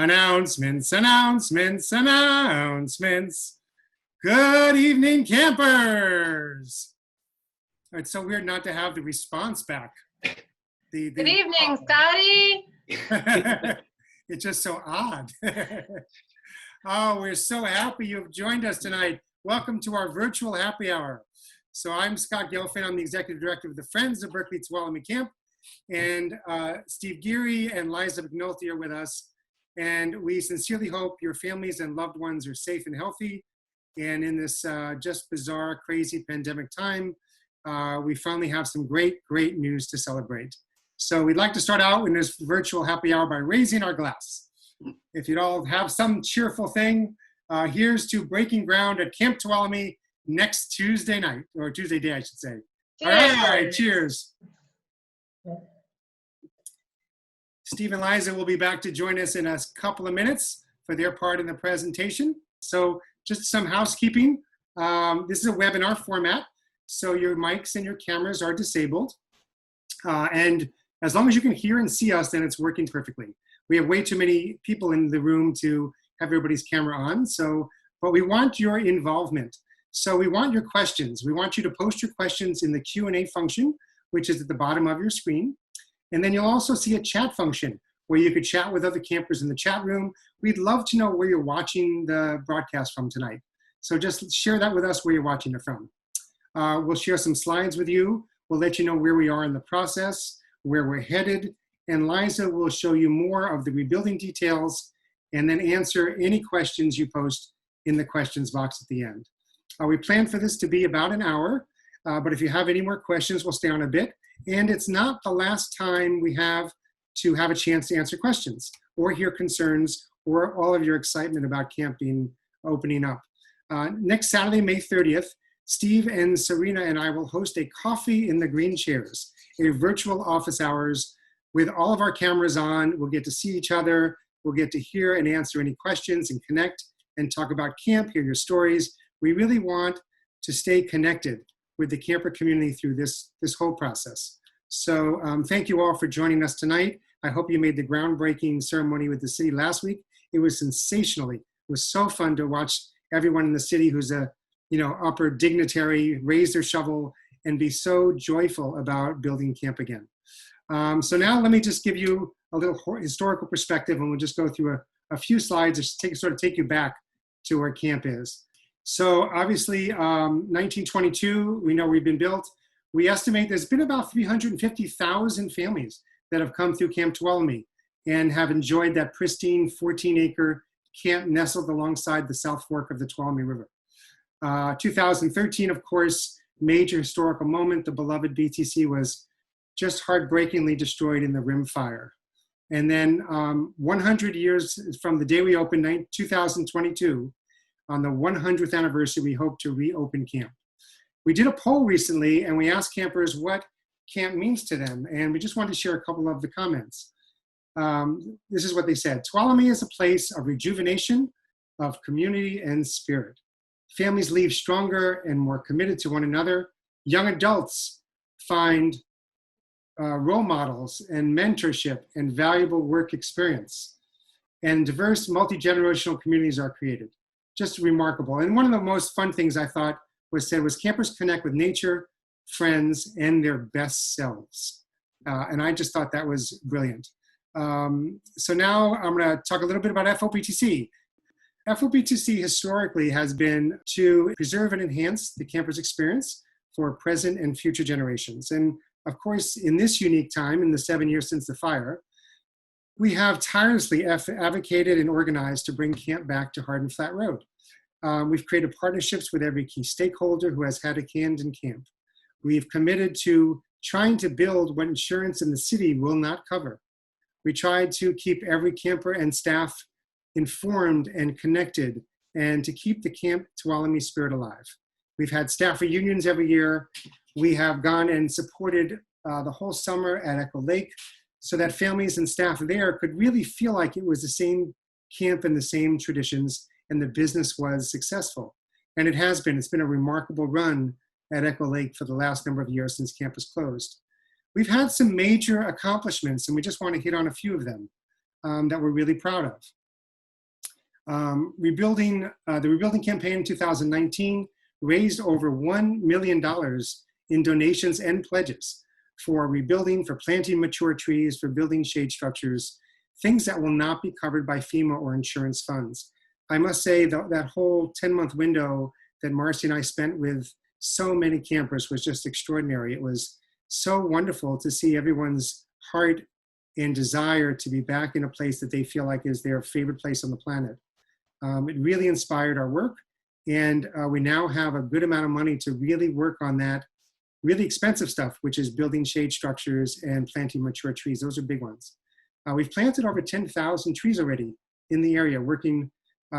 Announcements, announcements, announcements. Good evening, campers. It's so weird not to have the response back. Good evening, Scotty. It's just so odd. Oh, we're so happy you've joined us tonight. Welcome to our virtual happy hour. So I'm Scott Gelfand. I'm the executive director of the Friends of Berkeley Tuolumne Camp. And Steve Geary and Liza McNulty are with us. And we sincerely hope your families and loved ones are safe and healthy. And in this just bizarre, crazy pandemic time, we finally have some great news to celebrate. So we'd like to start out in this virtual happy hour by raising our glass. If you'd all have some cheerful thing, here's to breaking ground at Camp Tuolumne next Tuesday night, or Tuesday day, I should say. Cheers. All right, cheers. Steve and Liza will be back to join us in a couple of minutes for their part in the presentation. So just some housekeeping. This is a webinar format, so your mics and your cameras are disabled. And as long as you can hear and see us, then it's working perfectly. We have way too many people in the room to have everybody's camera on, but we want your involvement. So we want your questions. We want you to post your questions in the Q&A function, which is at the bottom of your screen. And then you'll also see a chat function where you could chat with other campers in the chat room. We'd love to know where you're watching the broadcast from tonight. So just share that with us where you're watching it from. We'll share some slides with you. We'll let you know where we are in the process, where we're headed. And Liza will show you more of the rebuilding details and then answer any questions you post in the questions box at the end. We plan for this to be about an hour, but if you have any more questions, we'll stay on a bit. And it's not the last time we have to have a chance to answer questions or hear concerns or all of your excitement about camping opening up. Next Saturday, May 30th, Steve and Serena and I will host a coffee in the green chairs, a virtual office hours with all of our cameras on. We'll get to see each other. We'll get to hear and answer any questions and connect and talk about camp, hear your stories. We really want to stay connected with the camper community through this whole process. So thank you all for joining us tonight. I hope you made the groundbreaking ceremony with the city last week. It was sensationally. It was so fun to watch everyone in the city who's a upper dignitary raise their shovel and be so joyful about building camp again. So now let me just give you a little historical perspective, and we'll just go through a few slides to sort of take you back to where camp is. So obviously, 1922, we know we've been built. We estimate there's been about 350,000 families that have come through Camp Tuolumne and have enjoyed that pristine 14-acre camp nestled alongside the South Fork of the Tuolumne River. 2013, of course, major historical moment. The beloved BTC was just heartbreakingly destroyed in the Rim Fire. And then 100 years from the day we opened, 2022, on the 100th anniversary, we hope to reopen camp. We did a poll recently and we asked campers what camp means to them. And we just wanted to share a couple of the comments. This is what they said. Tuolumne is a place of rejuvenation, of community and spirit. Families leave stronger and more committed to one another. Young adults find role models and mentorship and valuable work experience. And diverse multi-generational communities are created. Just remarkable. And one of the most fun things I thought was said was campers connect with nature, friends, and their best selves. And I just thought that was brilliant. So now I'm going to talk a little bit about FOBTC. FOBTC historically has been to preserve and enhance the camper's experience for present and future generations. And of course, in this unique time, in the 7 years since the fire, we have tirelessly advocated and organized to bring camp back to Hard and Flat Road. We've created partnerships with every key stakeholder who has had a hand in camp. We've committed to trying to build what insurance in the city will not cover. We tried to keep every camper and staff informed and connected and to keep the Camp Tuolumne spirit alive. We've had staff reunions every year. We have gone and supported the whole summer at Echo Lake so that families and staff there could really feel like it was the same camp and the same traditions, and the business was successful. And it has been. It's been a remarkable run at Echo Lake for the last number of years since camp was closed. We've had some major accomplishments, and we just want to hit on a few of them that we're really proud of. The rebuilding campaign in 2019 raised over $1 million in donations and pledges for rebuilding, for planting mature trees, for building shade structures, things that will not be covered by FEMA or insurance funds. I must say that whole 10-month window that Marcy and I spent with so many campers was just extraordinary. It was so wonderful to see everyone's heart and desire to be back in a place that they feel like is their favorite place on the planet. It really inspired our work, and we now have a good amount of money to really work on that really expensive stuff, which is building shade structures and planting mature trees. Those are big ones. We've planted over 10,000 trees already in the area, working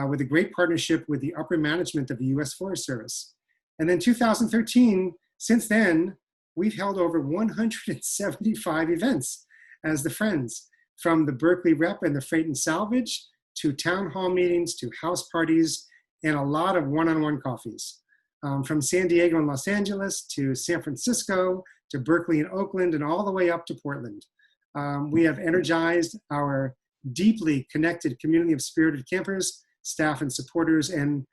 with a great partnership with the upper management of the U.S. Forest Service. And then 2013, since then, we've held over 175 events as the Friends, from the Berkeley Rep and the Freight and Salvage to town hall meetings to house parties and a lot of one-on-one coffees. From San Diego and Los Angeles to San Francisco to Berkeley and Oakland and all the way up to Portland. We have energized our deeply connected community of spirited campers, staff and supporters, and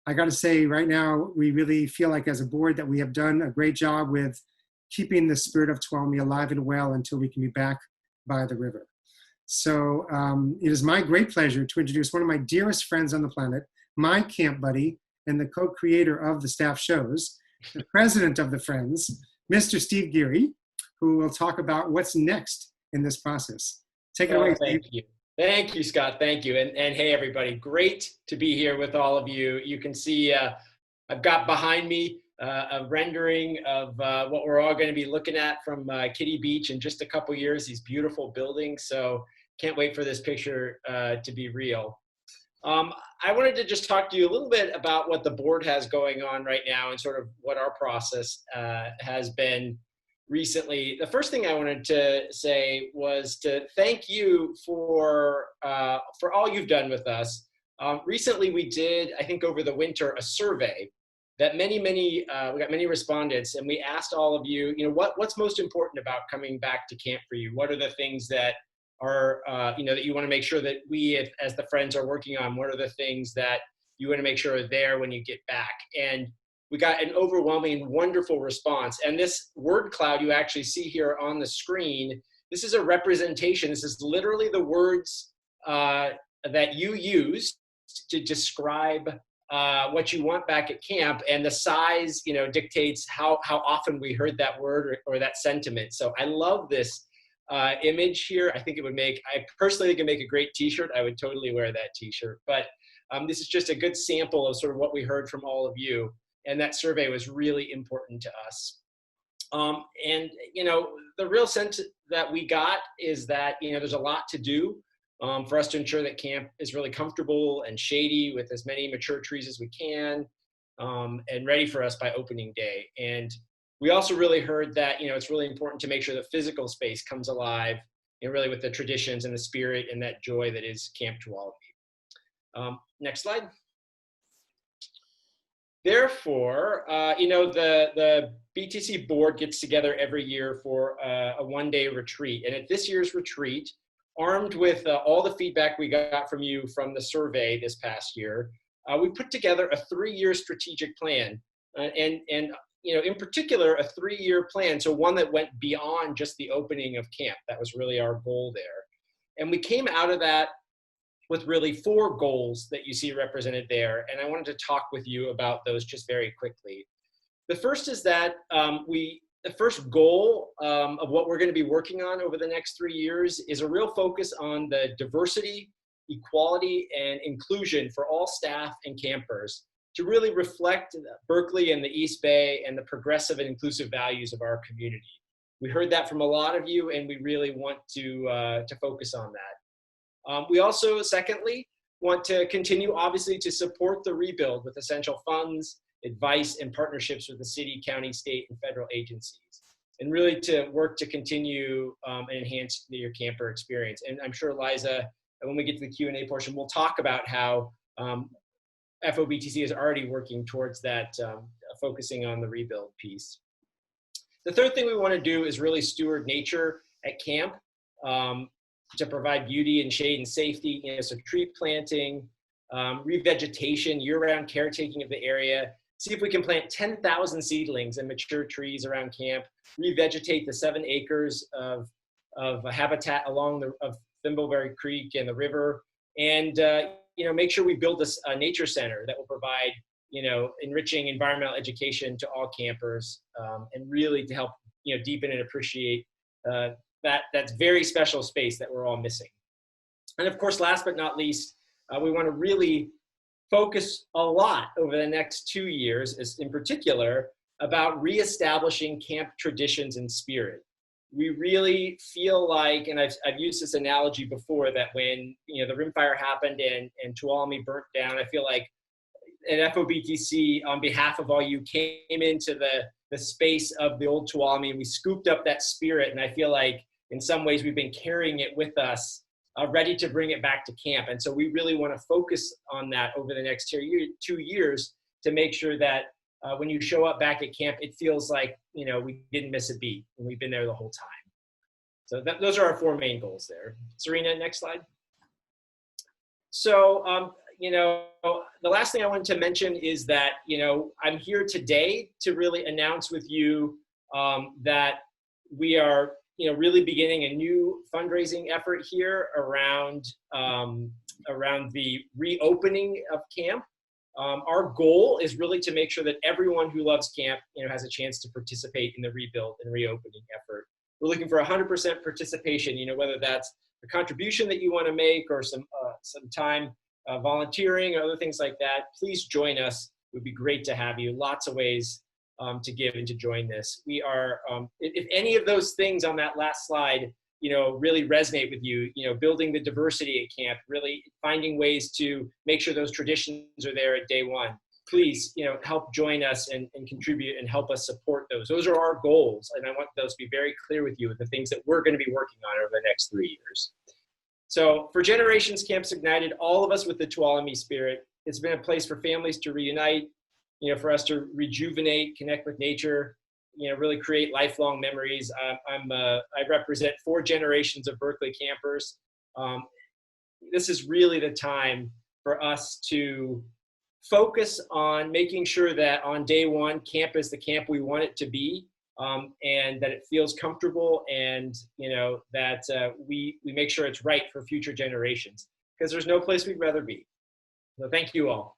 I got to say right now, we really feel like as a board that we have done a great job with keeping the spirit of Tuolumne alive and well until we can be back by the river. So it is my great pleasure to introduce one of my dearest friends on the planet, my camp buddy, and the co-creator of the staff shows, the president of the Friends, Mr. Steve Geary, who will talk about what's next in this process. Take it away, Steve. Thank you. Thank you, Scott. Thank you. And hey, everybody, great to be here with all of you. You can see I've got behind me a rendering of what we're all going to be looking at from Kitty Beach in just a couple years, these beautiful buildings. So can't wait for this picture to be real. I wanted to just talk to you a little bit about what the board has going on right now and sort of what our process has been recently. The first thing I wanted to say was to thank you for all you've done with us. Recently, we did, I think over the winter, a survey that we got many respondents, and we asked all of you, what's most important about coming back to camp for you? What are the things that are, that you want to make sure that we, as the Friends, are working on? What are the things that you want to make sure are there when you get back? And we got an overwhelming, wonderful response. And this word cloud you actually see here on the screen, this is a representation. This is literally the words that you use to describe what you want back at camp, and the size, dictates how often we heard that word or that sentiment. So I love this image here. I personally think it would make a great t-shirt. I would totally wear that t-shirt. But this is just a good sample of sort of what we heard from all of you. And that survey was really important to us. The real sense that we got is that, there's a lot to do for us to ensure that camp is really comfortable and shady with as many mature trees as we can, and ready for us by opening day. And we also really heard that, it's really important to make sure the physical space comes alive, really with the traditions and the spirit and that joy that is Camp Tuolumne. Next slide. Therefore, the BTC board gets together every year for a one-day retreat. And at this year's retreat, armed with all the feedback we got from you from the survey this past year, we put together a 3-year strategic plan. In particular, a 3-year plan, so one that went beyond just the opening of camp. That was really our goal there. And we came out of that with really 4 goals that you see represented there. And I wanted to talk with you about those just very quickly. The first is that the first goal of what we're going to be working on over the next 3 years is a real focus on the diversity, equality, and inclusion for all staff and campers to really reflect Berkeley and the East Bay and the progressive and inclusive values of our community. We heard that from a lot of you, and we really want to focus on that. We also, secondly, want to continue, obviously, to support the rebuild with essential funds, advice, and partnerships with the city, county, state, and federal agencies, and really to work to continue and enhance your camper experience. And I'm sure, Liza, when we get to the Q&A portion, we'll talk about how FOBTC is already working towards that, focusing on the rebuild piece. The third thing we want to do is really steward nature at camp, to provide beauty and shade and safety, so tree planting, revegetation, year-round caretaking of the area, see if we can plant 10,000 seedlings and mature trees around camp, revegetate the 7 acres of habitat along of Thimbleberry Creek and the river, and make sure we build a nature center that will provide enriching environmental education to all campers, and really to help deepen and appreciate that's very special space that we're all missing. And of course, last but not least, we want to really focus a lot over the next 2 years, in particular, about reestablishing camp traditions and spirit. We really feel like, and I've used this analogy before, that when the rimfire happened and Tuolumne burnt down, I feel like at FOBTC, on behalf of all you, came into the space of the old Tuolumne, and we scooped up that spirit, and I feel like in some ways we've been carrying it with us, ready to bring it back to camp. And so we really want to focus on that over the next 2 years to make sure that when you show up back at camp, it feels like we didn't miss a beat and we've been there the whole time. So those are our 4 main goals there. Serena, next slide. So the last thing I wanted to mention is that I'm here today to really announce with you that we are really beginning a new fundraising effort here around the reopening of camp. Our goal is really to make sure that everyone who loves camp has a chance to participate in the rebuild and reopening effort. We're looking for 100% participation, whether that's a contribution that you want to make or some time volunteering or other things like that. Please join us. It would be great to have you. Lots of ways to give and to join this. We are, if any of those things on that last slide, really resonate with you, building the diversity at camp, really finding ways to make sure those traditions are there at day one. Please, help join us and contribute and help us support those. Those are our goals. And I want those to be very clear with you with the things that we're going to be working on over the next 3 years. So for generations, Camps Ignited, all of us with the Tuolumne spirit, it's been a place for families to reunite, for us to rejuvenate, connect with nature, really create lifelong memories. I represent 4 generations of Berkeley campers. This is really the time for us to focus on making sure that on day one, camp is the camp we want it to be, and that it feels comfortable, and that we make sure it's right for future generations, because there's no place we'd rather be. So thank you all.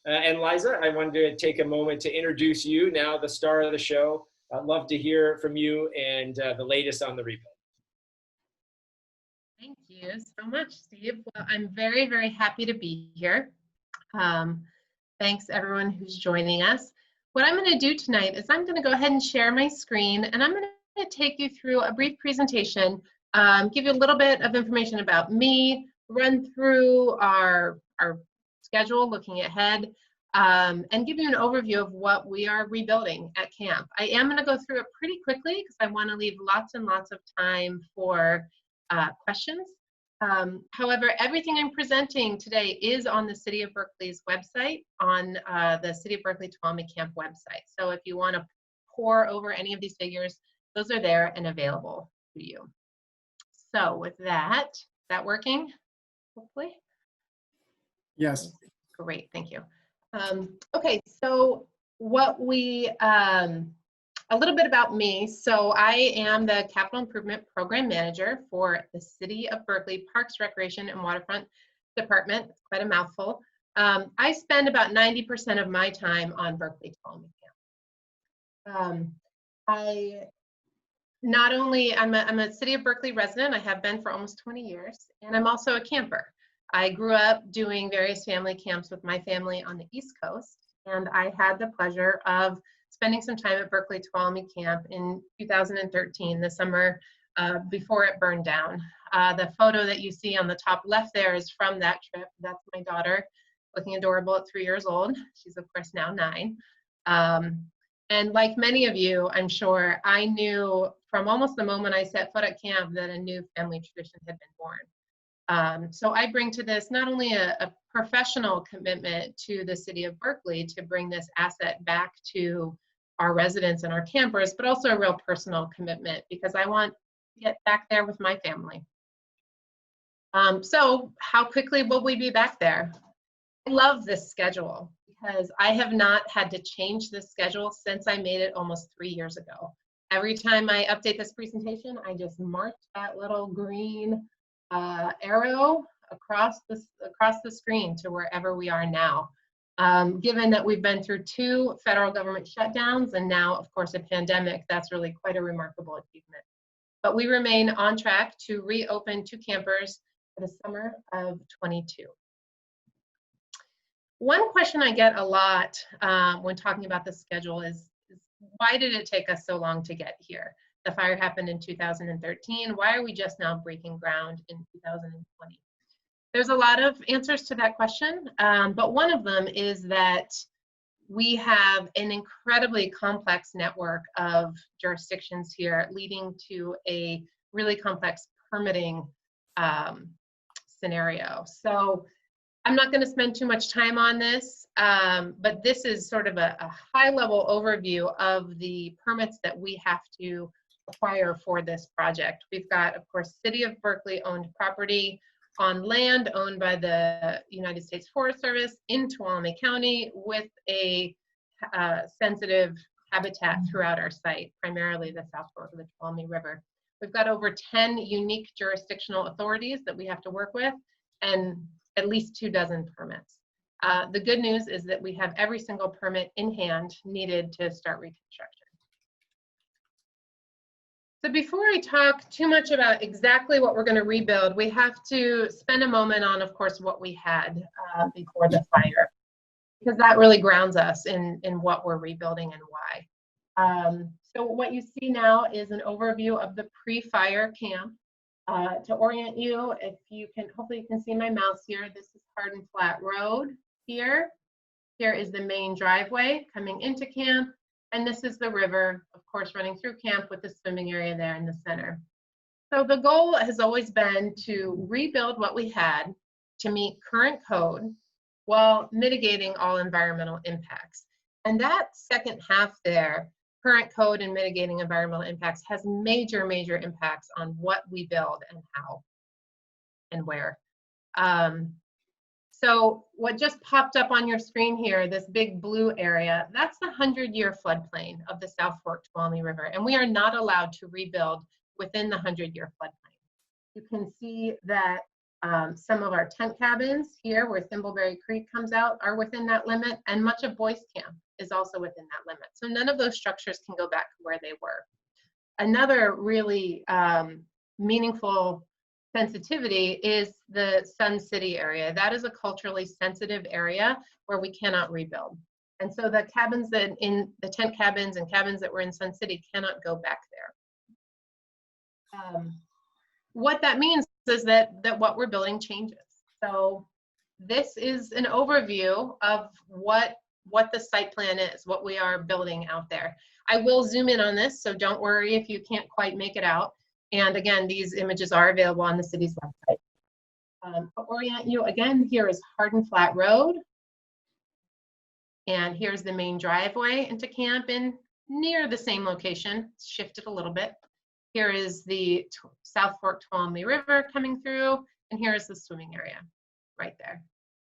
And Liza, I wanted to take a moment to introduce you, now the star of the show. I'd love to hear from you and the latest on the rebuild. Thank you so much, Steve. Well, I'm very, very happy to be here. Thanks everyone who's joining us. What I'm going to do tonight is I'm going to go ahead and share my screen, and I'm going to take you through a brief presentation, give you a little bit of information about me, run through our schedule looking ahead, and give you an overview of what we are rebuilding at camp. I am going to go through it pretty quickly because I want to leave lots and lots of time for questions. However, everything I'm presenting today is on the City of Berkeley's website, on the City of Berkeley Tuolumne Camp website. So if you want to pore over any of these figures, those are there and available to you. So with that, is that working? Hopefully. Yes. Great, thank you. Okay, so what we, a little bit about me. So I am the Capital Improvement Program Manager for the City of Berkeley Parks, Recreation, and Waterfront Department. It's quite a mouthful. I spend about 90% of my time on Berkeley Tuolumne Camp. I'm a City of Berkeley resident. I have been for almost 20 years, and I'm also a camper. I grew up doing various family camps with my family on the East Coast, and I had the pleasure of spending some time at Berkeley Tuolumne Camp in 2013, the summer before it burned down. The photo that you see on the top left there is from that trip. That's my daughter, looking adorable at 3 years old. She's of course now 9. And like many of you, I'm sure, I knew from almost the moment I set foot at camp that a new family tradition had been born. So I bring to this not only a professional commitment to the City of Berkeley to bring this asset back to our residents and our campers, but also a real personal commitment because I want to get back there with my family. So how quickly will we be back there? love this schedule because I have not had to change this schedule since I made it almost 3 years ago. Every time I update this presentation, I just mark that little green arrow across the screen to wherever we are now. Given that we've been through 2 federal government shutdowns and now, of course, a pandemic, that's really quite a remarkable achievement. But we remain on track to reopen 2 campers for the summer of 22. One question I get a lot when talking about the schedule is why did it take us so long to get here? The fire happened in 2013. Why are we just now breaking ground in 2020? There's a lot of answers to that question, but one of them is that we have an incredibly complex network of jurisdictions here, leading to a really complex permitting scenario. So I'm not going to spend too much time on this, but this is sort of a high-level overview of the permits that we have to acquire for this project. We've got, of course, City of Berkeley owned property on land owned by the United States Forest Service in Tuolumne County with a sensitive habitat throughout our site, primarily the South Fork of the Tuolumne River. We've got over 10 unique jurisdictional authorities that we have to work with and at least 24 permits. The good news is that we have every single permit in hand needed to start reconstruction. So before I talk too much about exactly what we're going to rebuild, we have to spend a moment on, of course, what we had before the fire, because that really grounds us in what we're rebuilding and why. So what you see now is an overview of the pre-fire camp. To orient you, if you can, hopefully you can see my mouse here. This is Hard and Flat Road here. Here is the main driveway coming into camp. And this is the river, of course, running through camp with the swimming area there in the center. So the goal has always been to rebuild what we had to meet current code while mitigating all environmental impacts. And that second half there, current code and mitigating environmental impacts, has major, major impacts on what we build and how and where. So what just popped up on your screen here, this big blue area, that's the 100-year floodplain of the South Fork Tuolumne River, and we are not allowed to rebuild within the 100-year floodplain. You can see that some of our tent cabins here where Thimbleberry Creek comes out are within that limit, and much of Boyce Camp is also within that limit. So none of those structures can go back to where they were. Another really meaningful sensitivity is the Sun City area. That is a culturally sensitive area where we cannot rebuild. And so the cabins that in the tent cabins and cabins that were in Sun City cannot go back there. What that means is that what we're building changes. So this is an overview of what the site plan is, what we are building out there. I will zoom in on this, so don't worry if you can't quite make it out. And again, these images are available on the city's website. To orient you, again, here is Hard and Flat Road. And here's the main driveway into camp in near the same location, shifted a little bit. Here is the South Fork Tuolumne River coming through, and here is the swimming area right there.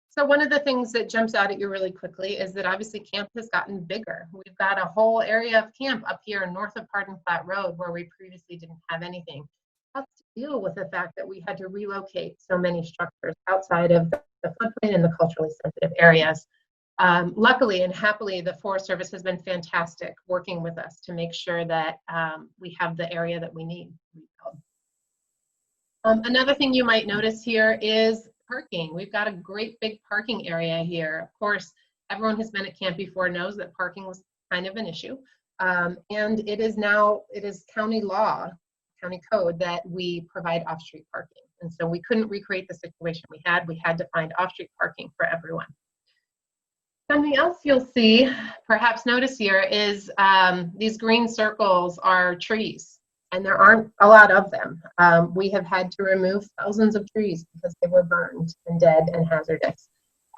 So one of the things that jumps out at you really quickly is that obviously camp has gotten bigger. We've got a whole area of camp up here north of Hard and Flat Road where we previously didn't have anything. That's to deal with the fact that we had to relocate so many structures outside of the floodplain and the culturally sensitive areas. Luckily and happily, the Forest Service has been fantastic working with us to make sure that we have the area that we need. Another thing you might notice here is parking. We've got a great big parking area here. Of course, everyone who's been at camp before knows that parking was kind of an issue. And it is county law, county code, that we provide off-street parking. And so we couldn't recreate the situation we had. We had to find off-street parking for everyone. Something else you'll see, perhaps notice here, is these green circles are trees, and there aren't a lot of them. We have had to remove thousands of trees because they were burned and dead and hazardous.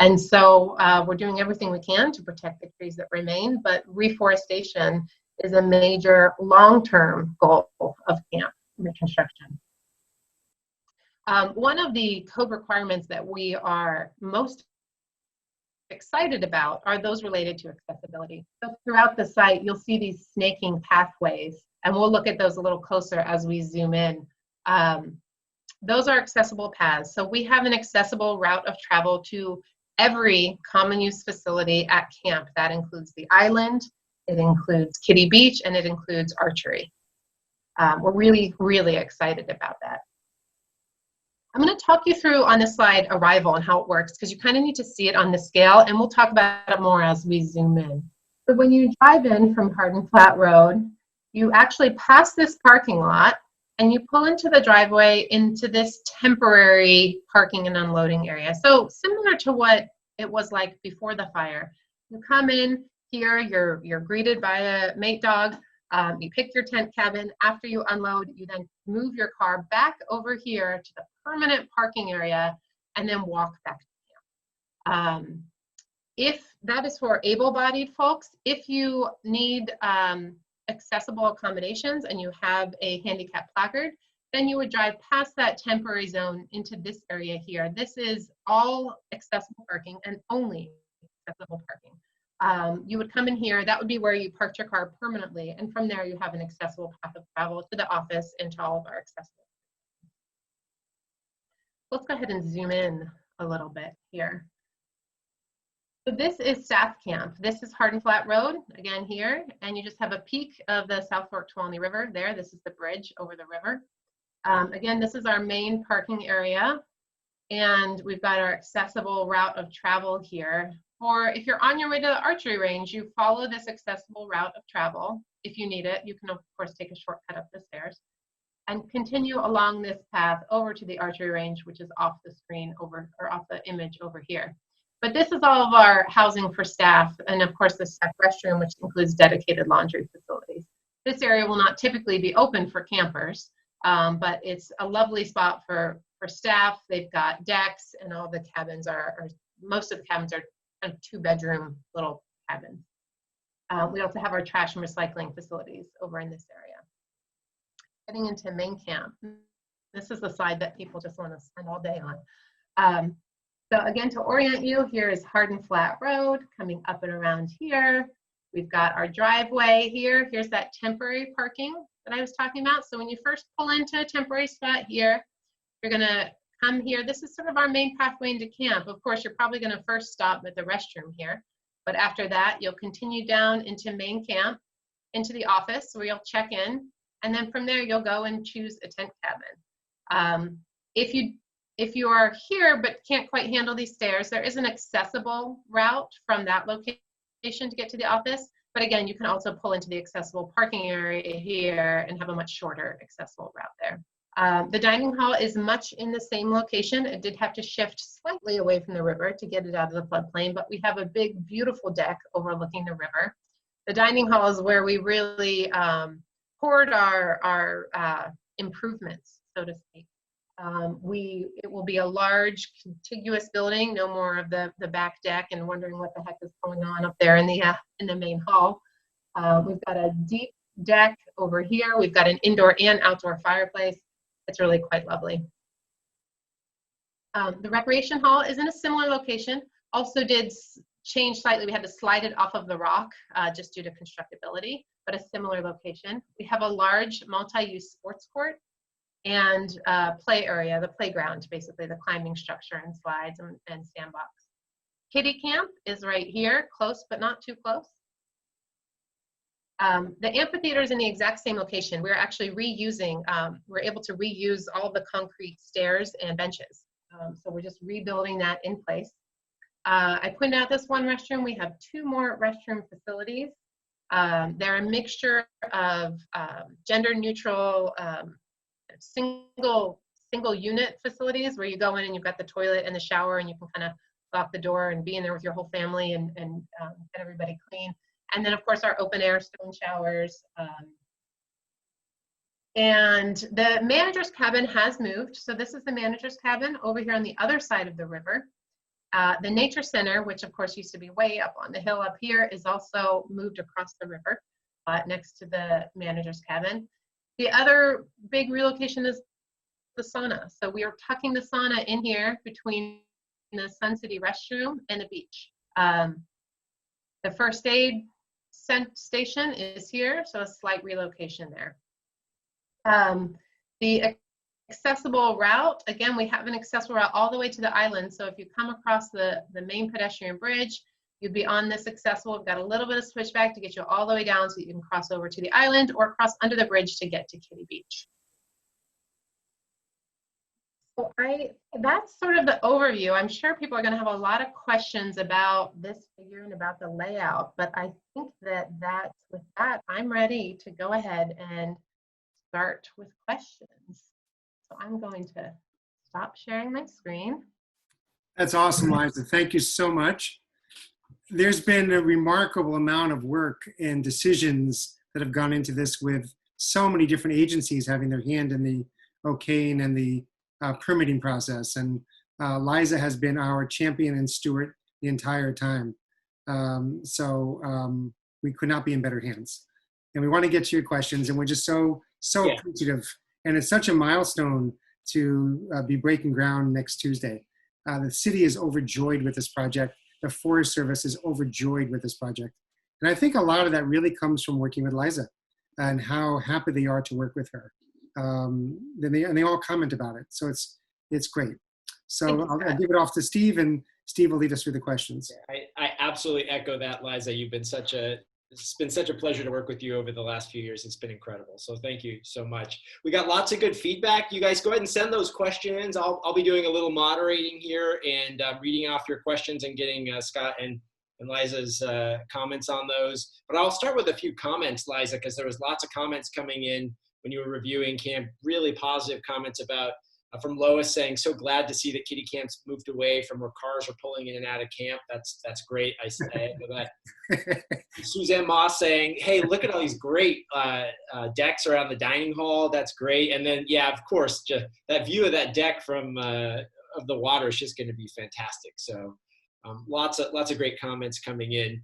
And so we're doing everything we can to protect the trees that remain, but reforestation is a major long-term goal of camp reconstruction. One of the code requirements that we are most excited about are those related to accessibility. So throughout the site, you'll see these snaking pathways, and we'll look at those a little closer as we zoom in. Those are accessible paths. So we have an accessible route of travel to every common use facility at camp. That includes the island, it includes Kitty Beach, and it includes archery. We're really, really excited about that. I'm going to talk you through on this slide arrival and how it works, because you kind of need to see it on the scale, and we'll talk about it more as we zoom in. So when you drive in from Hardin Flat Road, you actually pass this parking lot and you pull into the driveway into this temporary parking and unloading area. So similar to what it was like before the fire. You come in here, you're greeted by a mate dog, you pick your tent cabin. After you unload, you then move your car back over here to the permanent parking area and then walk back to camp. If that is for able-bodied folks, if you need accessible accommodations and you have a handicap placard, then you would drive past that temporary zone into this area here. This is all accessible parking and only accessible parking. You would come in here, that would be where you parked your car permanently, and from there you have an accessible path of travel to the office and to all of our accessible. Let's go ahead and zoom in a little bit here. So this is staff camp. This is Hardin Flat Road, again here, and you just have a peek of the South Fork Tuolumne River there. This is the bridge over the river. Again, this is our main parking area, and we've got our accessible route of travel here. Or if you're on your way to the archery range, you follow this accessible route of travel. If you need it, you can of course take a shortcut up the stairs and continue along this path over to the archery range, which is off the screen over, or off the image over here. But this is all of our housing for staff, and of course the staff restroom, which includes dedicated laundry facilities. This area will not typically be open for campers, but it's a lovely spot for staff. They've got decks, and all the cabins are most of the cabins are kind of 2-bedroom little cabins. We also have our trash and recycling facilities over in this area. Getting into main camp. This is the side that people just want to spend all day on. So again, to orient you, here is Hardin Flat Road coming up and around here. We've got our driveway here. Here's that temporary parking that I was talking about. So when you first pull into a temporary spot here, you're gonna come here. This is sort of our main pathway into camp. Of course, you're probably gonna first stop at the restroom here, but after that, you'll continue down into main camp, into the office where you'll check in, and then from there, you'll go and choose a tent cabin. If you are here but can't quite handle these stairs, there is an accessible route from that location to get to the office. But again, you can also pull into the accessible parking area here and have a much shorter accessible route there. The dining hall is much in the same location. It did have to shift slightly away from the river to get it out of the floodplain, but we have a big, beautiful deck overlooking the river. The dining hall is where we really poured our improvements, so to speak. It will be a large contiguous building, no more of the back deck and wondering what the heck is going on up there in the main hall. We've got a deep deck over here. We've got an indoor and outdoor fireplace. It's really quite lovely. The recreation hall is in a similar location. Also did change slightly. We had to slide it off of the rock just due to constructability, but a similar location. We have a large multi-use sports court and play area, the playground, basically the climbing structure and slides and sandbox. Kiddie camp is right here, close but not too close. The amphitheater is in the exact same location. We're actually reusing, we're able to reuse all the concrete stairs and benches. So we're just rebuilding that in place. I pointed out this one restroom. We have 2 more restroom facilities. They're a mixture of gender neutral, single unit facilities where you go in and you've got the toilet and the shower and you can kind of lock the door and be in there with your whole family and get everybody clean. And then of course our open air stone showers. And the manager's cabin has moved. So this is the manager's cabin over here on the other side of the river. The nature center, which of course used to be way up on the hill up here, is also moved across the river next to the manager's cabin. The other big relocation is the sauna. So we are tucking the sauna in here between the Sun City restroom and the beach. The first aid station is here, so a slight relocation there. The accessible route, again, we have an accessible route all the way to the island. So if you come across the main pedestrian bridge, you'd be on this accessible. We've got a little bit of switchback to get you all the way down so you can cross over to the island or cross under the bridge to get to Kitty Beach. So that's sort of the overview. I'm sure people are going to have a lot of questions about this figure and about the layout, but I think that with that, I'm ready to go ahead and start with questions. So I'm going to stop sharing my screen. That's awesome, Liza. Thank you so much. There's been a remarkable amount of work and decisions that have gone into this, with so many different agencies having their hand in the okaying and the permitting process. And Liza has been our champion and steward the entire time. We could not be in better hands. And we want to get to your questions, and we're just so appreciative. And it's such a milestone to be breaking ground next Tuesday. The city is overjoyed with this project. The Forest Service is overjoyed with this project. And I think a lot of that really comes from working with Liza and how happy they are to work with her. And they all comment about it. So it's great. So I'll give it off to Steve, and Steve will lead us through the questions. I absolutely echo that, Liza. It's been such a pleasure to work with you over the last few years. It's been incredible. So thank you so much. We got lots of good feedback. You guys go ahead and send those questions. I'll be doing a little moderating here and reading off your questions and getting Scott and Liza's comments on those. But I'll start with a few comments, Liza, because there was lots of comments coming in when you were reviewing camp, really positive comments about from Lois saying, so glad to see that kiddie camps moved away from where cars are pulling in and out of camp. That's great. I echo that. Suzanne Moss saying, hey, look at all these great decks around the dining hall. That's great. And then, yeah, of course, just that view of that deck from of the water is just going to be fantastic. So lots of great comments coming in.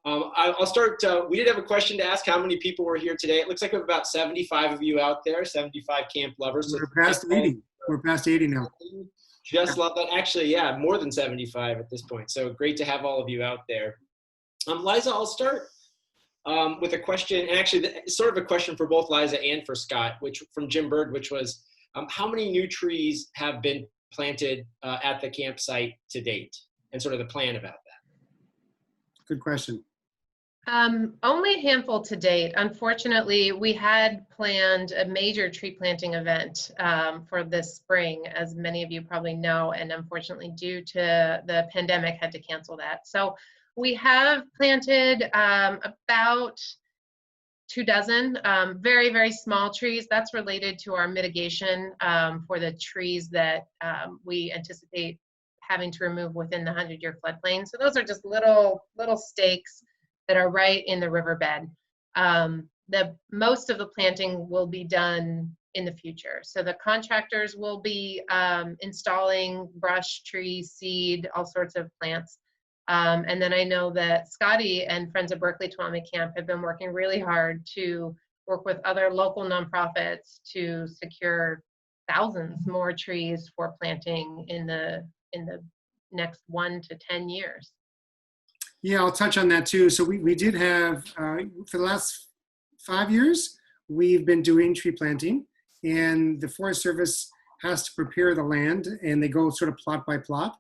I'll start. We did have a question to ask how many people were here today. It looks like we have about 75 of you out there, 75 camp lovers. So we're past 80. We're past 80 now. Just love that. Actually, yeah, more than 75 at this point. So great to have all of you out there. Liza, I'll start with a question, and actually sort of a question for both Liza and for Scott, which from Jim Bird, which was, how many new trees have been planted at the campsite to date, and sort of the plan about that? Good question. Only a handful to date. Unfortunately, we had planned a major tree planting event for this spring, as many of you probably know, and unfortunately, due to the pandemic, had to cancel that. So we have planted about 24 very, very small trees. That's related to our mitigation for the trees that we anticipate having to remove within the 100-year floodplain. So those are just little stakes that are right in the riverbed. The most of the planting will be done in the future. So the contractors will be installing brush, trees, seed, all sorts of plants. And then I know that Scotty and Friends of Berkeley Tuolumne Camp have been working really hard to work with other local nonprofits to secure thousands more trees for planting in the next 1 to 10 years. Yeah, I'll touch on that too. So we did have, for the last 5 years, we've been doing tree planting, and the Forest Service has to prepare the land, and they go sort of plot by plot.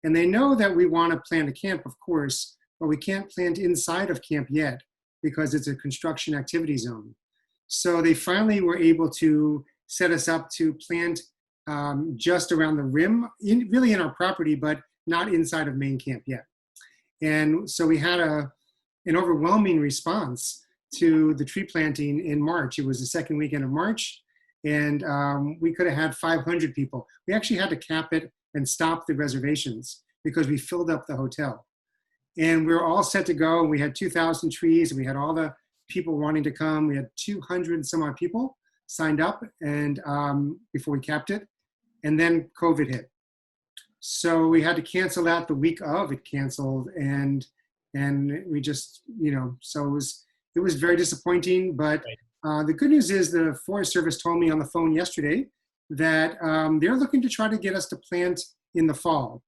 And they know that we want to plant a camp, of course, but we can't plant inside of camp yet because it's a construction activity zone. So they finally were able to set us up to plant just around the rim, really in our property, but not inside of main camp yet. And so we had an overwhelming response to the tree planting in March. It was the second weekend of March, and we could have had 500 people. We actually had to cap it and stop the reservations because we filled up the hotel. And we were all set to go. We had 2,000 trees, and we had all the people wanting to come. We had 200 some odd people signed up, and before we capped it, and then COVID hit. So we had to cancel that the week of it canceled, and we just, so it was very disappointing. But the good news is the Forest Service told me on the phone yesterday that they're looking to try to get us to plant in the fall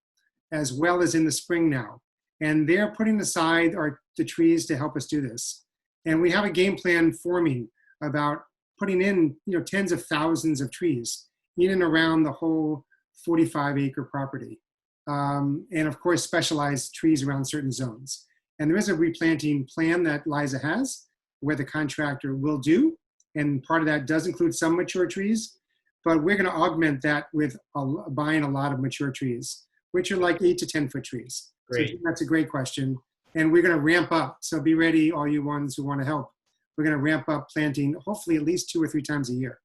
as well as in the spring now. And they're putting aside the trees to help us do this. And we have a game plan forming about putting in, tens of thousands of trees in and around the whole 45-acre property. And of course, specialized trees around certain zones. And there is a replanting plan that Liza has where the contractor will do. And part of that does include some mature trees, but we're going to augment that with buying a lot of mature trees, which are like 8 to 10 foot trees. Great. So that's a great question. And we're going to ramp up. So be ready, all you ones who want to help. We're going to ramp up planting, hopefully at least 2 or 3 times a year.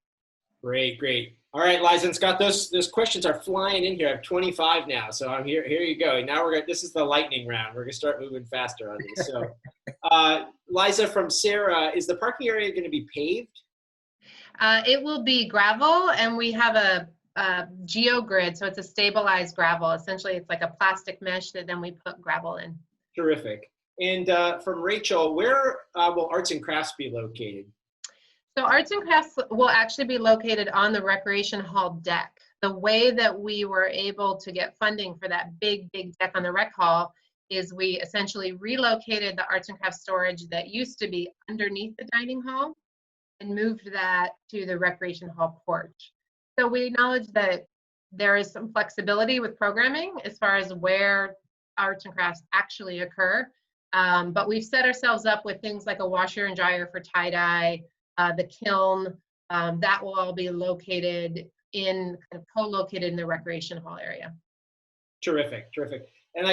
Great, great. All right, Liza and Scott, those questions are flying in here. I have 25 now, so I'm here. Here you go. Now this is the lightning round. We're gonna start moving faster on these. So, Liza from Sarah, is the parking area going to be paved? It will be gravel, and we have a geogrid, so it's a stabilized gravel. Essentially, it's like a plastic mesh that then we put gravel in. Terrific. And from Rachel, where will arts and crafts be located? So arts and crafts will actually be located on the recreation hall deck. The way that we were able to get funding for that big deck on the rec hall is we essentially relocated the arts and crafts storage that used to be underneath the dining hall and moved that to the recreation hall porch. So we acknowledge that there is some flexibility with programming as far as where arts and crafts actually occur. But we've set ourselves up with things like a washer and dryer for tie-dye, the kiln, that will all be located kind of co-located in the recreation hall area. Terrific, terrific. And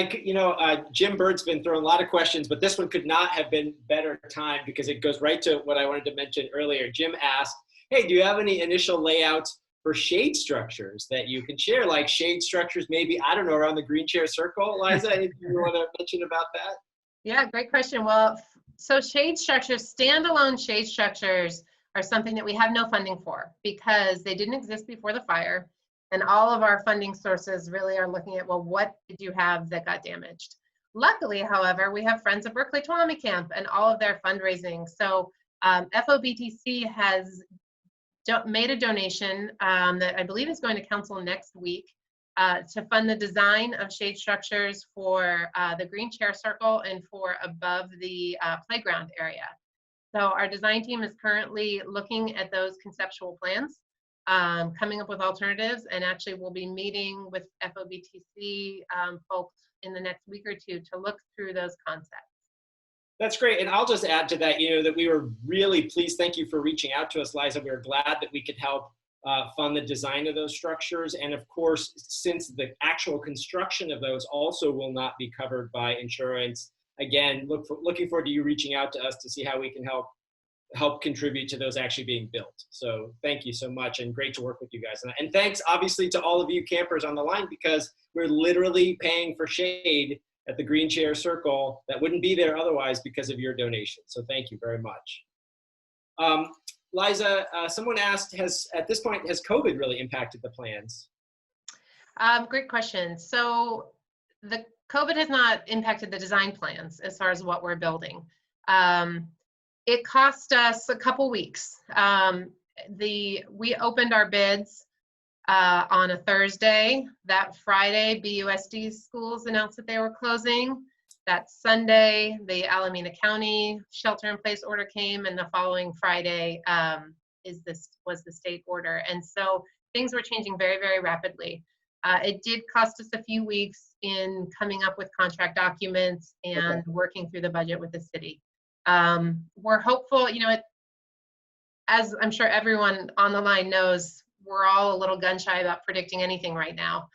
Jim Bird's been throwing a lot of questions, but this one could not have been better timed because it goes right to what I wanted to mention earlier. Jim asked, hey, do you have any initial layouts for shade structures that you can share, like shade structures maybe, I don't know, around the green chair circle? Liza, anything you want to mention about that? Yeah, great question. Well, so shade structures, standalone shade structures are something that we have no funding for because they didn't exist before the fire. And all of our funding sources really are looking at, well, what did you have that got damaged? Luckily, however, we have Friends of Berkeley Tuolumne Camp and all of their fundraising. So FOBTC has made a donation that I believe is going to council next week to fund the design of shade structures for the green chair circle and for above the playground area. So our design team is currently looking at those conceptual plans, coming up with alternatives, and actually we'll be meeting with FOBTC folks in the next week or two to look through those concepts. That's great. And I'll just add to that, that we were really pleased. Thank you for reaching out to us, Liza. We were glad that we could help fund the design of those structures. And of course, since the actual construction of those also will not be covered by insurance, again, looking forward to you reaching out to us to see how we can help contribute to those actually being built. So thank you so much, and great to work with you guys. And thanks obviously to all of you campers on the line, because we're literally paying for shade at the green chair circle that wouldn't be there otherwise because of your donation. So thank you very much. Liza, someone asked, at this point, has COVID really impacted the plans? Great question. So the COVID has not impacted the design plans as far as what we're building. It cost us a couple weeks. We opened our bids on a Thursday. That Friday, BUSD schools announced that they were closing. That Sunday, the Alameda County shelter-in-place order came, and the following Friday was the state order. And so things were changing very, very rapidly. It did cost us a few weeks in coming up with contract documents and working through the budget with the city. We're hopeful, as I'm sure everyone on the line knows, we're all a little gun shy about predicting anything right now.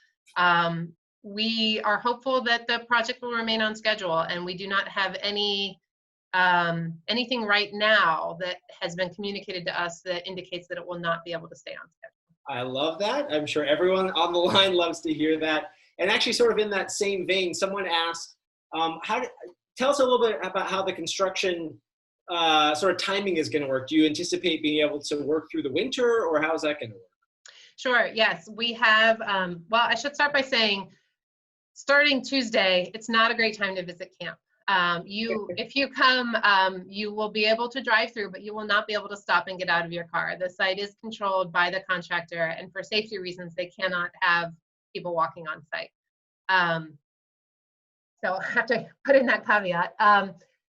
We are hopeful that the project will remain on schedule, and we do not have anything right now that has been communicated to us that indicates that it will not be able to stay on schedule. I love that. I'm sure everyone on the line loves to hear that. And actually, sort of in that same vein, someone asked, tell us a little bit about how the construction sort of timing is going to work. Do you anticipate being able to work through the winter, or how is that going to work? Sure. Yes, we have. Well, I should start by saying, starting Tuesday, it's not a great time to visit camp. If you come, you will be able to drive through, but you will not be able to stop and get out of your car. The site is controlled by the contractor, and for safety reasons, they cannot have people walking on site. So I have to put in that caveat.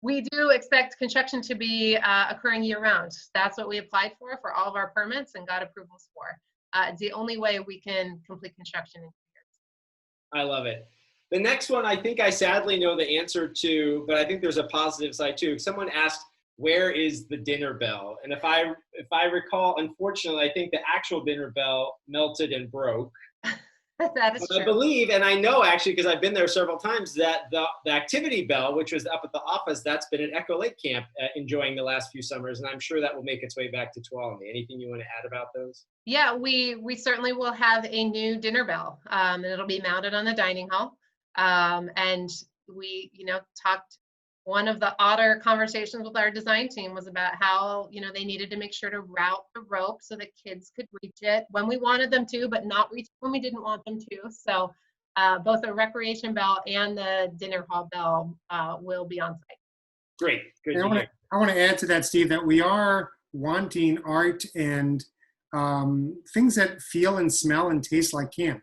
We do expect construction to be occurring year-round. That's what we applied for all of our permits and got approvals for. It's the only way we can complete construction in 2 years. I love it. The next one, I think I sadly know the answer to, but I think there's a positive side too. Someone asked, where is the dinner bell? And if I recall, unfortunately, I think the actual dinner bell melted and broke. That is But true. I believe, and I know actually, because I've been there several times, that the activity bell, which was up at the office, that's been at Echo Lake Camp enjoying the last few summers, and I'm sure that will make its way back to Tuolumne. Anything you want to add about those? Yeah, we certainly will have a new dinner bell, and it'll be mounted on the dining hall. And we, talked. One of the odder conversations with our design team was about how, they needed to make sure to route the rope so that kids could reach it when we wanted them to, but not reach it when we didn't want them to. So both the recreation bell and the dinner hall bell will be on site. Great. Good to hear. I want to add to that, Steve, that we are wanting art and things that feel and smell and taste like camp.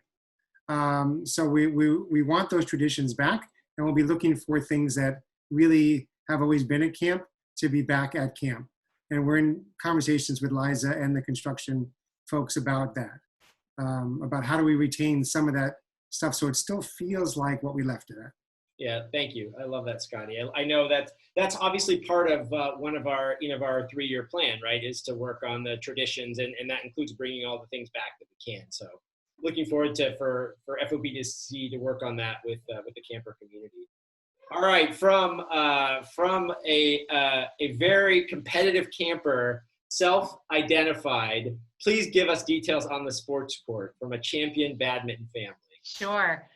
So we want those traditions back, and we'll be looking for things that really have always been at camp to be back at camp. And we're in conversations with Liza and the construction folks about that, about how do we retain some of that stuff so it still feels like what we left it at. Yeah, thank you. I love that, Scotty. I know that's obviously part of one of our, our 3-year plan, right, is to work on the traditions, and that includes bringing all the things back that we can. So looking forward to for FOBDC to work on that with the camper community. All right, from a very competitive camper, self-identified, please give us details on the sports court from a champion badminton family. Sure.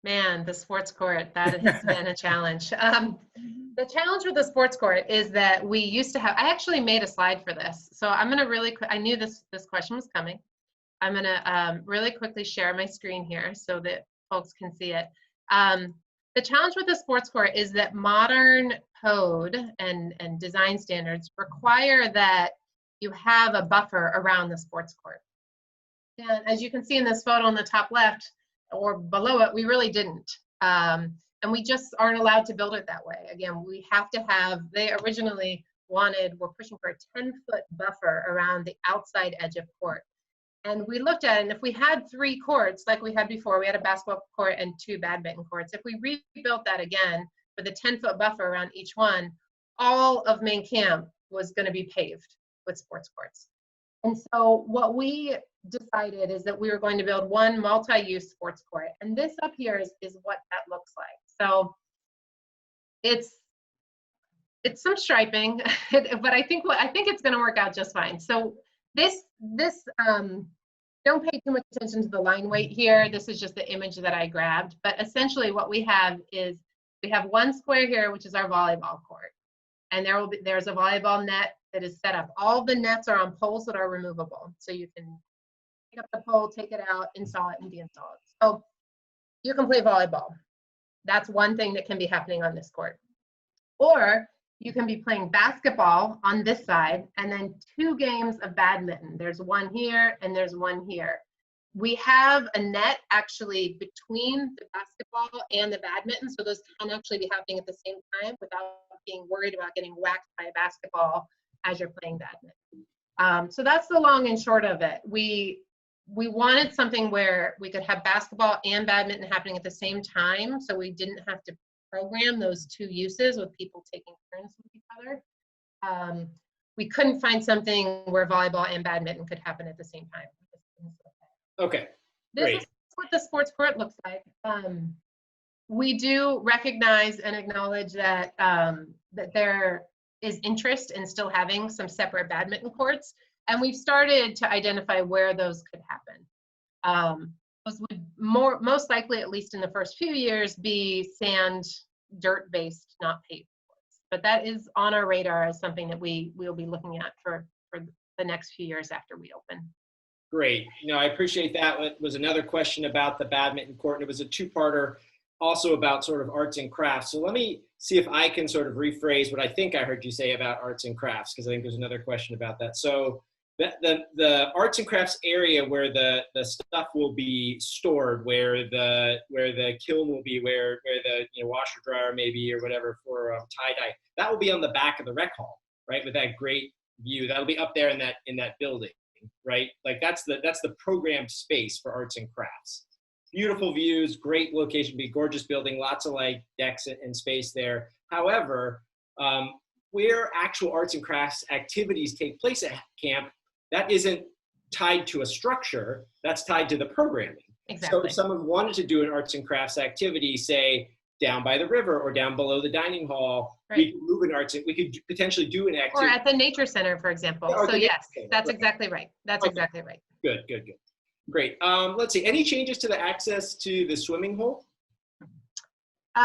Man, the sports court, that has been a challenge. The challenge with the sports court is that we used to have, I actually made a slide for this. So I'm going to I knew this question was coming. I'm going to really quickly share my screen here so that folks can see it. The challenge with the sports court is that modern code and design standards require that you have a buffer around the sports court. And as you can see in this photo on the top left or below it, we really didn't. And we just aren't allowed to build it that way. Again, we have to have, they originally were pushing for a 10-foot buffer around the outside edge of court. And we looked at it, and if we had 3 courts like we had before, we had a basketball court and 2 badminton courts. If we rebuilt that again with a 10-foot buffer around each one, all of main camp was going to be paved with sports courts. And so what we decided is that we were going to build one multi-use sports court. And this up here is what that looks like. So it's some striping, but I think it's going to work out just fine. So this don't pay too much attention to the line weight here. This is just the image that I grabbed. But essentially what we have is we have one square here, which is our volleyball court. And there's a volleyball net that is set up. All the nets are on poles that are removable. So you can pick up the pole, take it out, install it, and deinstall it. So you can play volleyball. That's one thing that can be happening on this court. Or you can be playing basketball on this side and then 2 games of badminton. There's one here and there's one here. We have a net actually between the basketball and the badminton, so those can actually be happening at the same time without being worried about getting whacked by a basketball as you're playing badminton. So that's the long and short of it. We wanted something where we could have basketball and badminton happening at the same time, so we didn't have to program those 2 uses with people taking turns with each other. We couldn't find something where volleyball and badminton could happen at the same time. Okay, this great. is what the sports court looks like. We do recognize and acknowledge that that there is interest in still having some separate badminton courts, and we've started to identify where those could happen. Those would most likely, at least in the first few years, be sand, dirt-based, not paved courts. But that is on our radar as something that we will be looking at for the next few years after we open. Great. I appreciate that. It was another question about the badminton court, and it was a 2-parter also about sort of arts and crafts. So let me see if I can sort of rephrase what I think I heard you say about arts and crafts, because I think there's another question about that. So The arts and crafts area where the stuff will be stored, where the kiln will be, where the washer dryer maybe or whatever for tie dye, that will be on the back of the rec hall, right? With that great view, that'll be up there in that building, right? Like that's the programmed space for arts and crafts. Beautiful views, great location, be gorgeous building, lots of like decks and space there. However, where actual arts and crafts activities take place at camp, that isn't tied to a structure, that's tied to the programming. Exactly. So if someone wanted to do an arts and crafts activity, say down by the river or down below the dining hall, right. we could move an we could potentially do an activity. Or at the nature center, for example. Or so yes, that's right. Exactly right. That's exactly right. Good. Great. Let's see, any changes to the access to the swimming hole?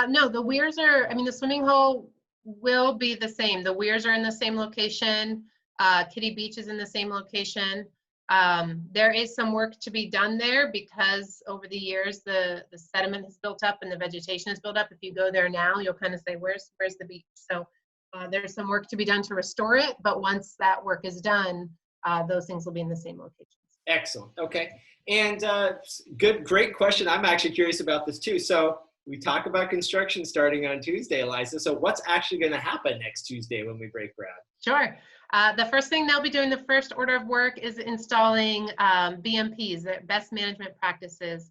No, the weirs the swimming hole will be the same. The weirs are in the same location. Kitty Beach is in the same location. There is some work to be done there because over the years the sediment has built up and the vegetation has built up. If you go there now, you'll kind of say, where's the beach? So there's some work to be done to restore it, but once that work is done, those things will be in the same locations. Excellent. Okay. And great question. I'm actually curious about this too. So we talk about construction starting on Tuesday, Liza. So what's actually going to happen next Tuesday when we break ground? Sure. The first thing they'll be doing, the first order of work, is installing BMPs, best management practices,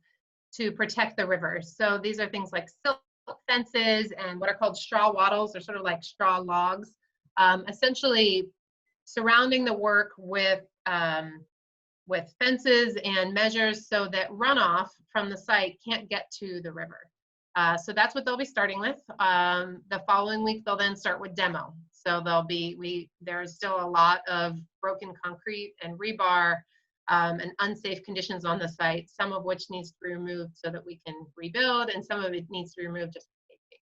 to protect the river. So these are things like silt fences and what are called straw wattles. They're sort of like straw logs, essentially surrounding the work with fences and measures so that runoff from the site can't get to the river. So that's what they'll be starting with. The following week, they'll then start with demo. So there's still a lot of broken concrete and rebar and unsafe conditions on the site, some of which needs to be removed so that we can rebuild, and some of it needs to be removed just for safety.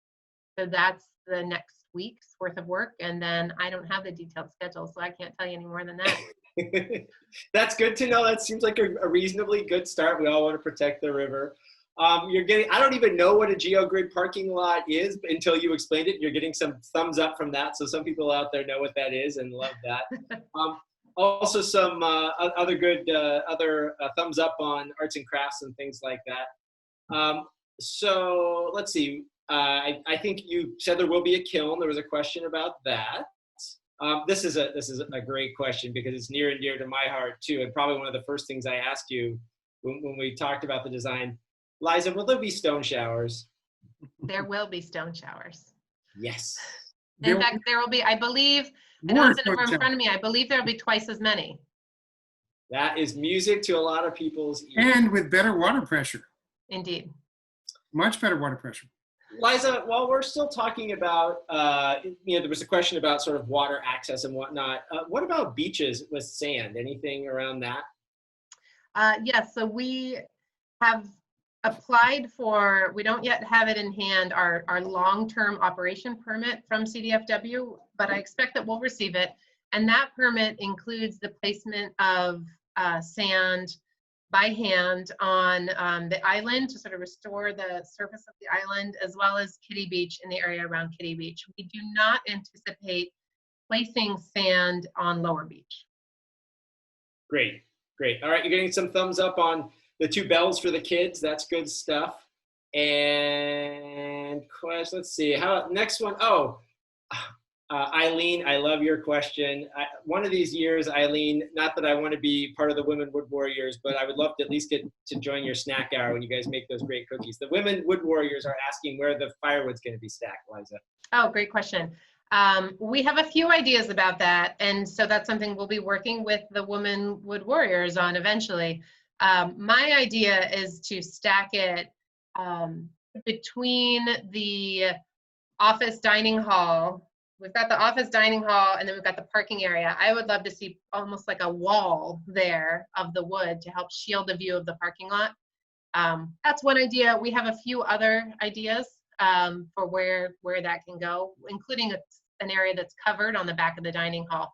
So that's the next week's worth of work. And then I don't have the detailed schedule, so I can't tell you any more than that. That's good to know. That seems like a reasonably good start. We all want to protect the river. I don't even know what a GeoGrid parking lot is until you explained it. You're getting some thumbs up from that. So some people out there know what that is and love that. Also some other good thumbs up on arts and crafts and things like that. So let's see. I think you said there will be a kiln. There was a question about that. This is a great question because it's near and dear to my heart too, and probably one of the first things I asked you when we talked about the design. Liza, will there be stone showers? There will be stone showers. Yes. In fact, there will be, I believe, I don't have the number in front of me, I believe there will be twice as many. That is music to a lot of people's ears. And with better water pressure. Indeed. Much better water pressure. Liza, while we're still talking about, there was a question about sort of water access and whatnot. What about beaches with sand? Anything around that? Yes, so we have applied for, we don't yet have it in hand, our long-term operation permit from CDFW, but I expect that we'll receive it. And that permit includes the placement of sand by hand on the island to sort of restore the surface of the island, as well as Kitty Beach in the area around Kitty Beach. We do not anticipate placing sand on Lower Beach. Great. All right, you're getting some thumbs up on the 2 bells for the kids. That's good stuff. And let's see. Next one? Eileen, I love your question. One of these years, Eileen, not that I want to be part of the Women Wood Warriors, but I would love to at least get to join your snack hour when you guys make those great cookies. The Women Wood Warriors are asking where the firewood's going to be stacked, Liza. Oh, great question. We have a few ideas about that, and so that's something we'll be working with the Women Wood Warriors on eventually. My idea is to stack it between the office dining hall. We've got the office dining hall, and then we've got the parking area. I would love to see almost like a wall there of the wood to help shield the view of the parking lot. That's one idea. We have a few other ideas for where that can go, including an area that's covered on the back of the dining hall.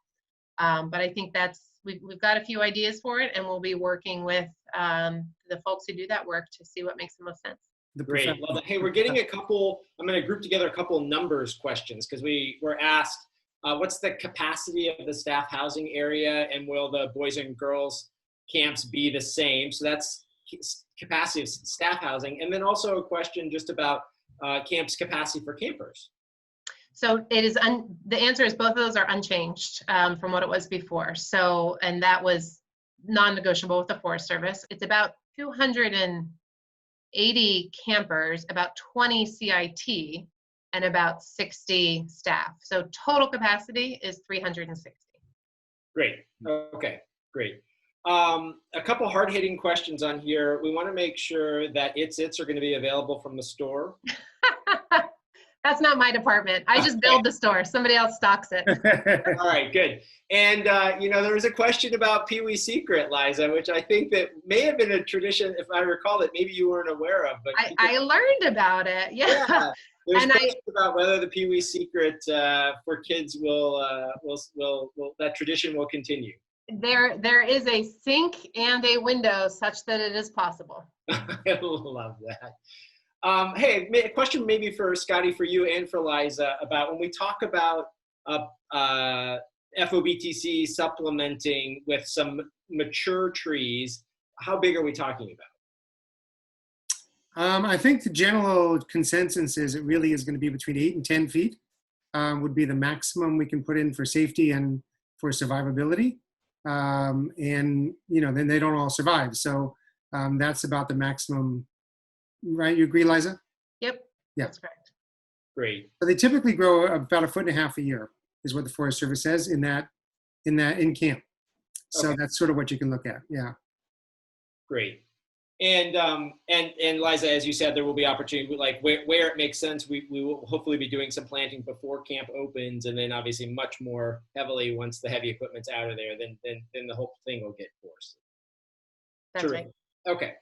But I think we've got a few ideas for it, and we'll be working with the folks who do that work to see what makes the most sense. Great. Love that. Hey, we're getting I'm going to group together a couple numbers questions because we were asked What's the capacity of the staff housing area, and will the boys and girls camps be the same? So that's capacity of staff housing. And then also a question just about camp's capacity for campers. So it is, the answer is both of those are unchanged from what it was before. So, and that was non-negotiable with the Forest Service. It's about 280 campers, about 20 CIT, and about 60 staff. So total capacity is 360. Great. Okay, great. A couple hard-hitting questions on here. We want to make sure that its are going to be available from the store. That's not my department. I just build the store. Somebody else stocks it. All right, good. And, there was a question about Pee Wee Secret, Liza, which I think that may have been a tradition, if I recall, that maybe you weren't aware of. But I learned about it, yeah. There's questions about whether the Pee Wee Secret for kids will that tradition will continue. There is a sink and a window such that it is possible. I love that. Hey, a question maybe for Scotty, for you and for Liza, about when we talk about FOBTC supplementing with some mature trees, how big are we talking about? I think the general consensus is it really is going to be between 8 and 10 feet would be the maximum we can put in for safety and for survivability. And, then they don't all survive. So that's about the maximum. Right, you agree, Liza? Yep, yeah, that's correct. Great. So they typically grow about 1.5 feet a year, is what the Forest Service says in camp. So that's sort of what you can look at. Yeah. Great. And Liza, as you said, there will be opportunity, like where it makes sense. We will hopefully be doing some planting before camp opens, and then obviously much more heavily once the heavy equipment's out of there. Then the whole thing will get forced. That's right. Okay.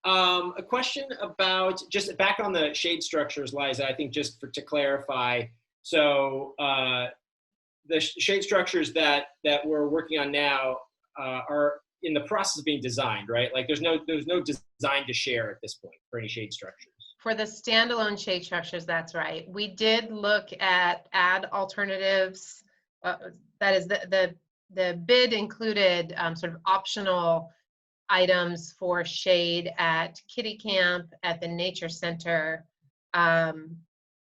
A question about just back on the shade structures, Liza, I think just to clarify. So the shade structures that we're working on now are in the process of being designed, right? Like there's no design to share at this point for any shade structures. For the standalone shade structures, that's right. We did look at add alternatives. That is the bid included sort of optional items for shade at Kitty Camp, at the Nature Center, and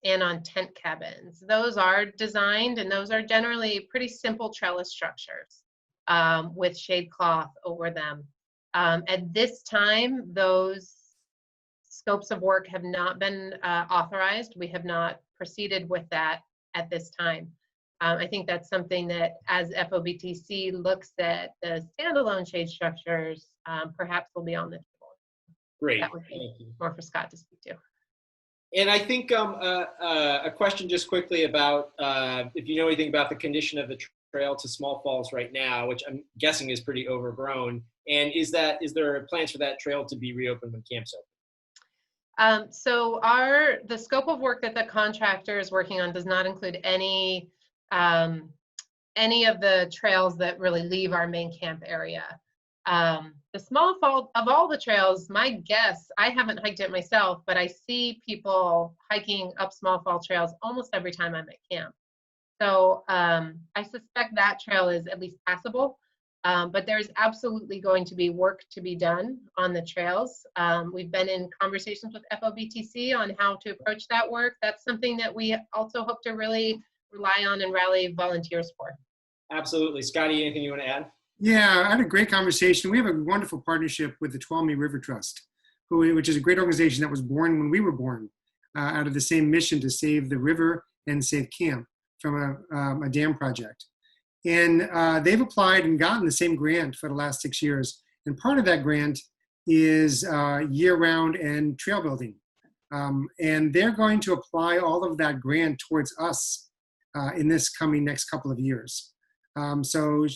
on tent cabins. Those are designed, and those are generally pretty simple trellis structures with shade cloth over them. At this time, those scopes of work have not been authorized. We have not proceeded with that at this time. I think that's something that as FOBTC looks at the standalone shade structures, perhaps will be on the table. Great. That would be more for Scott to speak to. And I think a question just quickly about if you know anything about the condition of the trail to Small Falls right now, which I'm guessing is pretty overgrown. And is there plans for that trail to be reopened when camp's open? So the scope of work that the contractor is working on does not include any of the trails that really leave our main camp area. The Small Fall, of all the trails, my guess, I haven't hiked it myself, but I see people hiking up Small Fall trails almost every time I'm at camp. So I suspect that trail is at least passable, but there's absolutely going to be work to be done on the trails. We've been in conversations with FOBTC on how to approach that work. That's something that we also hope to really rely on and rally volunteers for. Absolutely. Scotty, anything you want to add? Yeah, I had a great conversation. We have a wonderful partnership with the Tuolumne River Trust, which is a great organization that was born when we were born, out of the same mission to save the river and save camp from a dam project. And they've applied and gotten the same grant for the last 6 years. And part of that grant is year-round and trail building. And they're going to apply all of that grant towards us in this coming next couple of years. So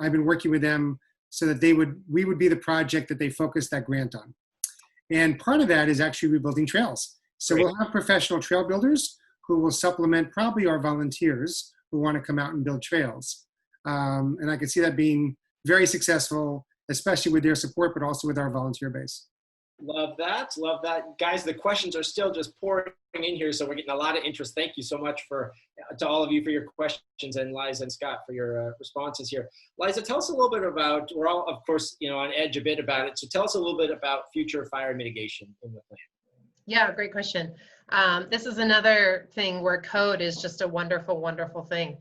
I've been working with them so that we would be the project that they focus that grant on. And part of that is actually rebuilding trails. So Great. We'll have professional trail builders who will supplement probably our volunteers who want to come out and build trails. And I can see that being very successful, especially with their support, but also with our volunteer base. Love that. Love that. Guys, the questions are still just pouring in here, so we're getting a lot of interest. Thank you so much to all of you for your questions, and Liza and Scott for your responses here. Liza, tell us a little bit about, we're all, of course, on edge a bit about it, so tell us a little bit about future fire mitigation in the plan. Yeah, great question. This is another thing where code is just a wonderful, wonderful thing.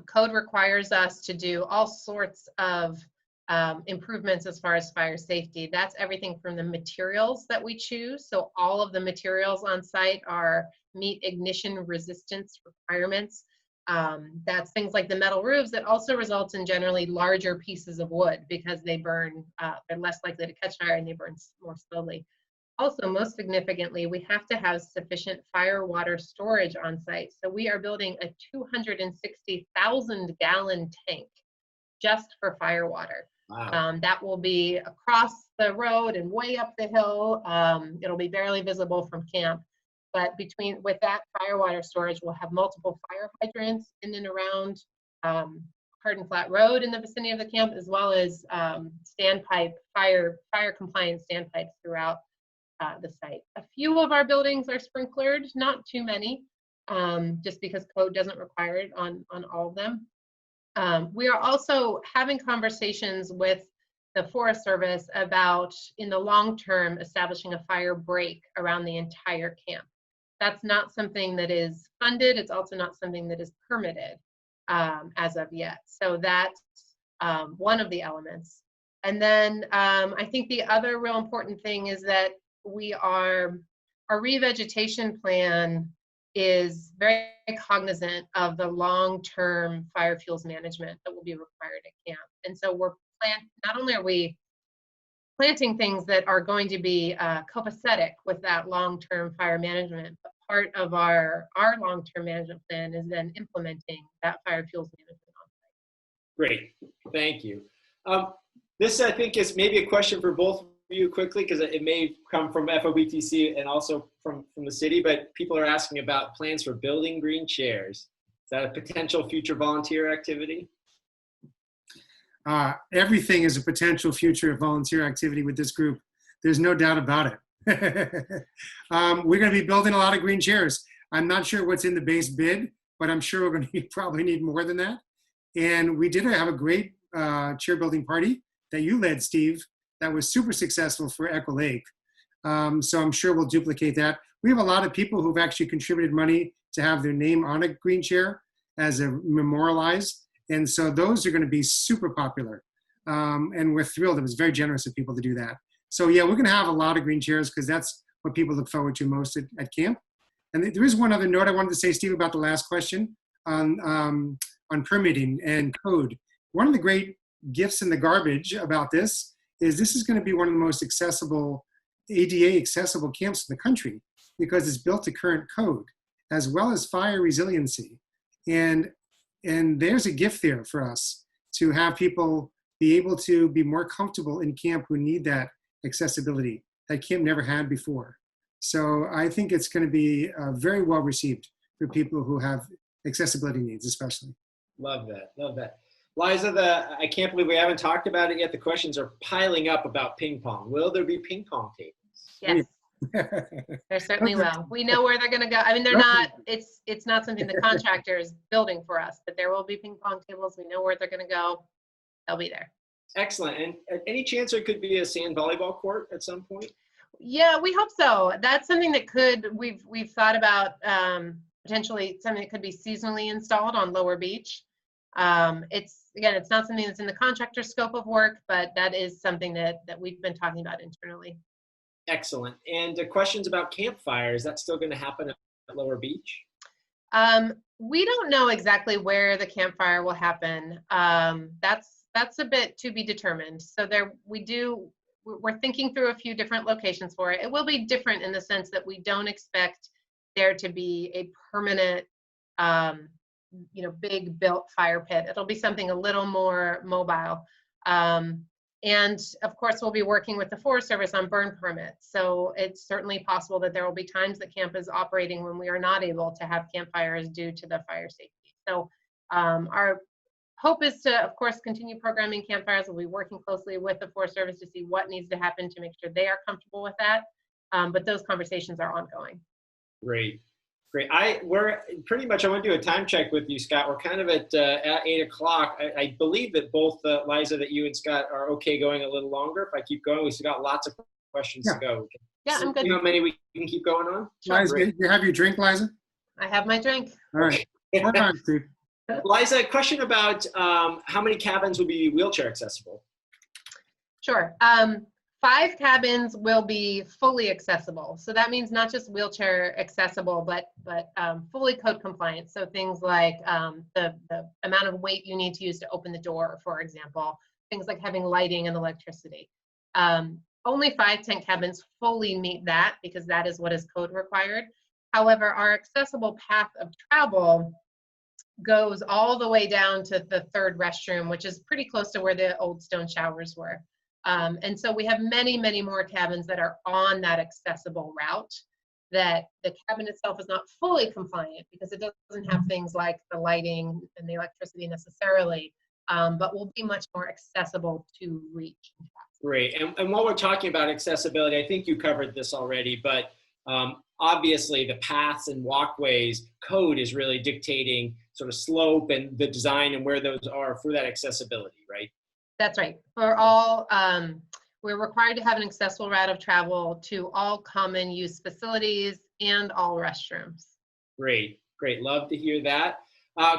Code requires us to do all sorts of improvements as far as fire safety. That's everything from the materials that we choose. So all of the materials on site meet ignition resistance requirements. That's things like the metal roofs that also results in generally larger pieces of wood because they burn, they're less likely to catch fire and they burn more slowly. Also, most significantly, we have to have sufficient fire water storage on site. So we are building a 260,000 gallon tank just for fire water. Wow. That will be across the road and way up the hill. It'll be barely visible from camp. But with that fire water storage, we'll have multiple fire hydrants in and around Hard and Flat Road in the vicinity of the camp, as well as standpipe, fire compliant standpipes throughout the site. A few of our buildings are sprinklered, not too many, just because code doesn't require it on all of them. We are also having conversations with the Forest Service about, in the long term, establishing a fire break around the entire camp. That's not something that is funded. It's also not something that is permitted as of yet. So that's one of the elements. And then I think the other real important thing is that our revegetation plan is very cognizant of the long-term fire fuels management that will be required at camp. And so not only are we planting things that are going to be copacetic with that long-term fire management, but part of our long-term management plan is then implementing that fire fuels management on site. Great, thank you. This, I think, is maybe a question for both of you quickly, because it may come from FOBTC and also from the city, but people are asking about plans for building green chairs. Is that a potential future volunteer activity? Everything is a potential future volunteer activity with this group. There's no doubt about it. We're going to be building a lot of green chairs. I'm not sure what's in the base bid, but I'm sure we're going to probably need more than that. And we did have a great chair building party that you led, Steve, that was super successful for Echo Lake. So I'm sure we'll duplicate that. We have a lot of people who've actually contributed money to have their name on a green chair as a memorialized. And so those are going to be super popular. And we're thrilled. It was very generous of people to do that. So yeah, we're going to have a lot of green chairs because that's what people look forward to most at camp. And there is one other note I wanted to say, Steve, about the last question on permitting and code. One of the great gifts in the garbage about this is going to be one of the most accessible, ADA accessible camps in the country because it's built to current code as well as fire resiliency. And there's a gift there for us to have people be able to be more comfortable in camp who need that accessibility that camp never had before. So I think it's going to be very well received for people who have accessibility needs, especially. Love that, love that. Liza, I can't believe we haven't talked about it yet. The questions are piling up about ping pong. Will there be ping pong tables? Yes, there certainly will. We know where they're going to go. I mean, they're not, it's not something the contractor is building for us, but there will be ping pong tables. We know where they're going to go. They'll be there. Excellent. And any chance there could be a sand volleyball court at some point? Yeah, we hope so. That's something that we've thought about potentially something that could be seasonally installed on Lower Beach. It's not something that's in the contractor's scope of work, but that is something that we've been talking about internally. Excellent. And questions about campfires, is that still going to happen at Lower Beach? We don't know exactly where the campfire will happen. That's a bit to be determined. So we're thinking through a few different locations for it. It will be different in the sense that we don't expect there to be a permanent big built fire pit. It'll be something a little more mobile. And of course, we'll be working with the Forest Service on burn permits. So it's certainly possible that there will be times that camp is operating when we are not able to have campfires due to the fire safety. So our hope is to, of course, continue programming campfires. We'll be working closely with the Forest Service to see what needs to happen to make sure they are comfortable with that. But those conversations are ongoing. Great. Great. We're pretty much, I want to do a time check with you, Scott. We're kind of at 8 o'clock. I believe that both Liza, that you and Scott are okay going a little longer. If I keep going, we've still got lots of questions to go. Yeah, I'm good. You know how many we can keep going on? Liza, you have your drink, Liza? I have my drink. All right. Hold on, Steve. Liza, a question about how many cabins will be wheelchair accessible? Sure. 5 cabins will be fully accessible. So that means not just wheelchair accessible, but fully code compliant. So things like the amount of weight you need to use to open the door, for example, things like having lighting and electricity. Only 5 tent cabins fully meet that because that is what is code required. However, our accessible path of travel goes all the way down to the 3rd restroom, which is pretty close to where the old stone showers were. And so we have many, many more cabins that are on that accessible route, that the cabin itself is not fully compliant because it doesn't have things like the lighting and the electricity necessarily, but will be much more accessible to reach. Great. And while we're talking about accessibility, I think you covered this already, but obviously the paths and walkways code is really dictating sort of slope and the design and where those are for that accessibility, right? That's right. For all, we're required to have an accessible route of travel to all common use facilities and all restrooms. Great, great. Love to hear that.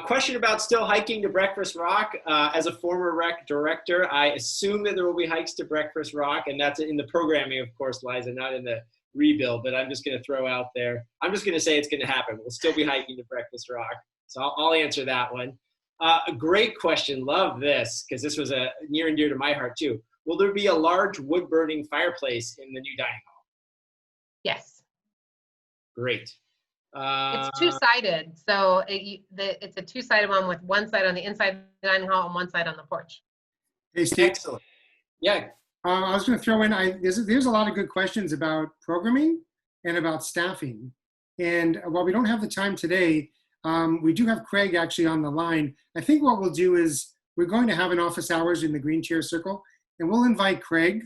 Question about still hiking to Breakfast Rock. As a former rec director, I assume that there will be hikes to Breakfast Rock, and that's in the programming, of course, Liza, not in the rebuild, but I'm just going to throw out there. I'm just going to say it's going to happen. We'll still be hiking to Breakfast Rock. So I'll answer that one. A great question. Love this, because this was near and dear to my heart too. Will there be a large wood-burning fireplace in the new dining hall? Yes. Great. It's two-sided. So it's a two-sided one with one side on the inside of the dining hall and one side on the porch. Hey, Steve. Excellent. Yeah. I was going to throw in, there's a lot of good questions about programming and about staffing. And while we don't have the time today, we do have Craig actually on the line. I think what we'll do is we're going to have an office hours in the green chair circle, and we'll invite Craig,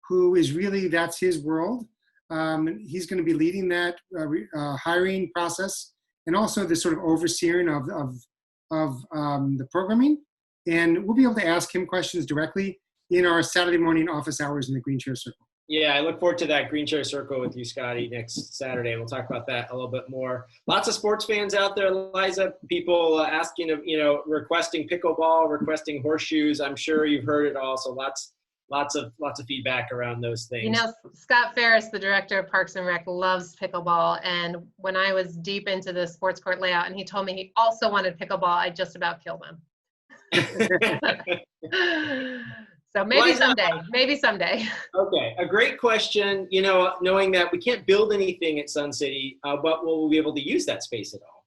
who is really, that's his world. He's going to be leading that hiring process and also the sort of overseeing of the programming. And we'll be able to ask him questions directly in our Saturday morning office hours in the green chair circle. Yeah, I look forward to that green chair circle with you, Scotty, next Saturday. We'll talk about that a little bit more. Lots of sports fans out there, Liza. People asking, requesting pickleball, requesting horseshoes. I'm sure you've heard it all. So lots of feedback around those things. You know, Scott Ferris, the director of Parks and Rec, loves pickleball. And when I was deep into the sports court layout, and he told me he also wanted pickleball, I just about killed him. So maybe someday. Okay, a great question. Knowing that we can't build anything at Sun City, but will we be able to use that space at all?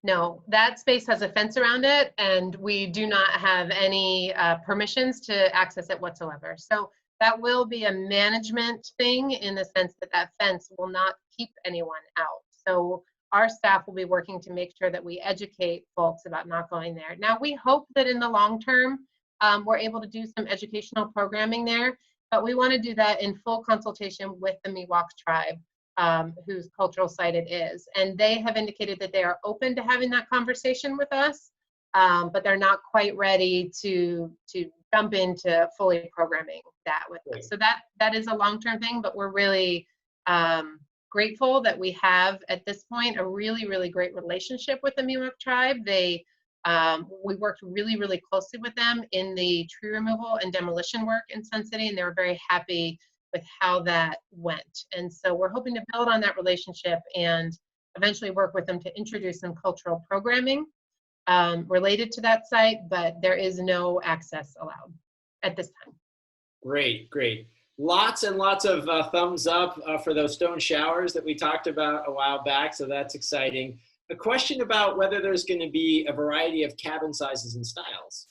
No, that space has a fence around it, and we do not have any permissions to access it whatsoever. So that will be a management thing in the sense that fence will not keep anyone out. So our staff will be working to make sure that we educate folks about not going there. Now, we hope that in the long term, we're able to do some educational programming there, but we want to do that in full consultation with the Miwok tribe, whose cultural site it is. And they have indicated that they are open to having that conversation with us, but they're not quite ready to jump into fully programming that with us. So that is a long-term thing, but we're really grateful that we have at this point a really, really great relationship with the Miwok tribe. We worked really, really closely with them in the tree removal and demolition work in Sun City, and they were very happy with how that went. And so we're hoping to build on that relationship and eventually work with them to introduce some cultural programming related to that site, but there is no access allowed at this time. Great. Lots and lots of thumbs up for those stone showers that we talked about a while back, so that's exciting. A question about whether there's going to be a variety of cabin sizes and styles.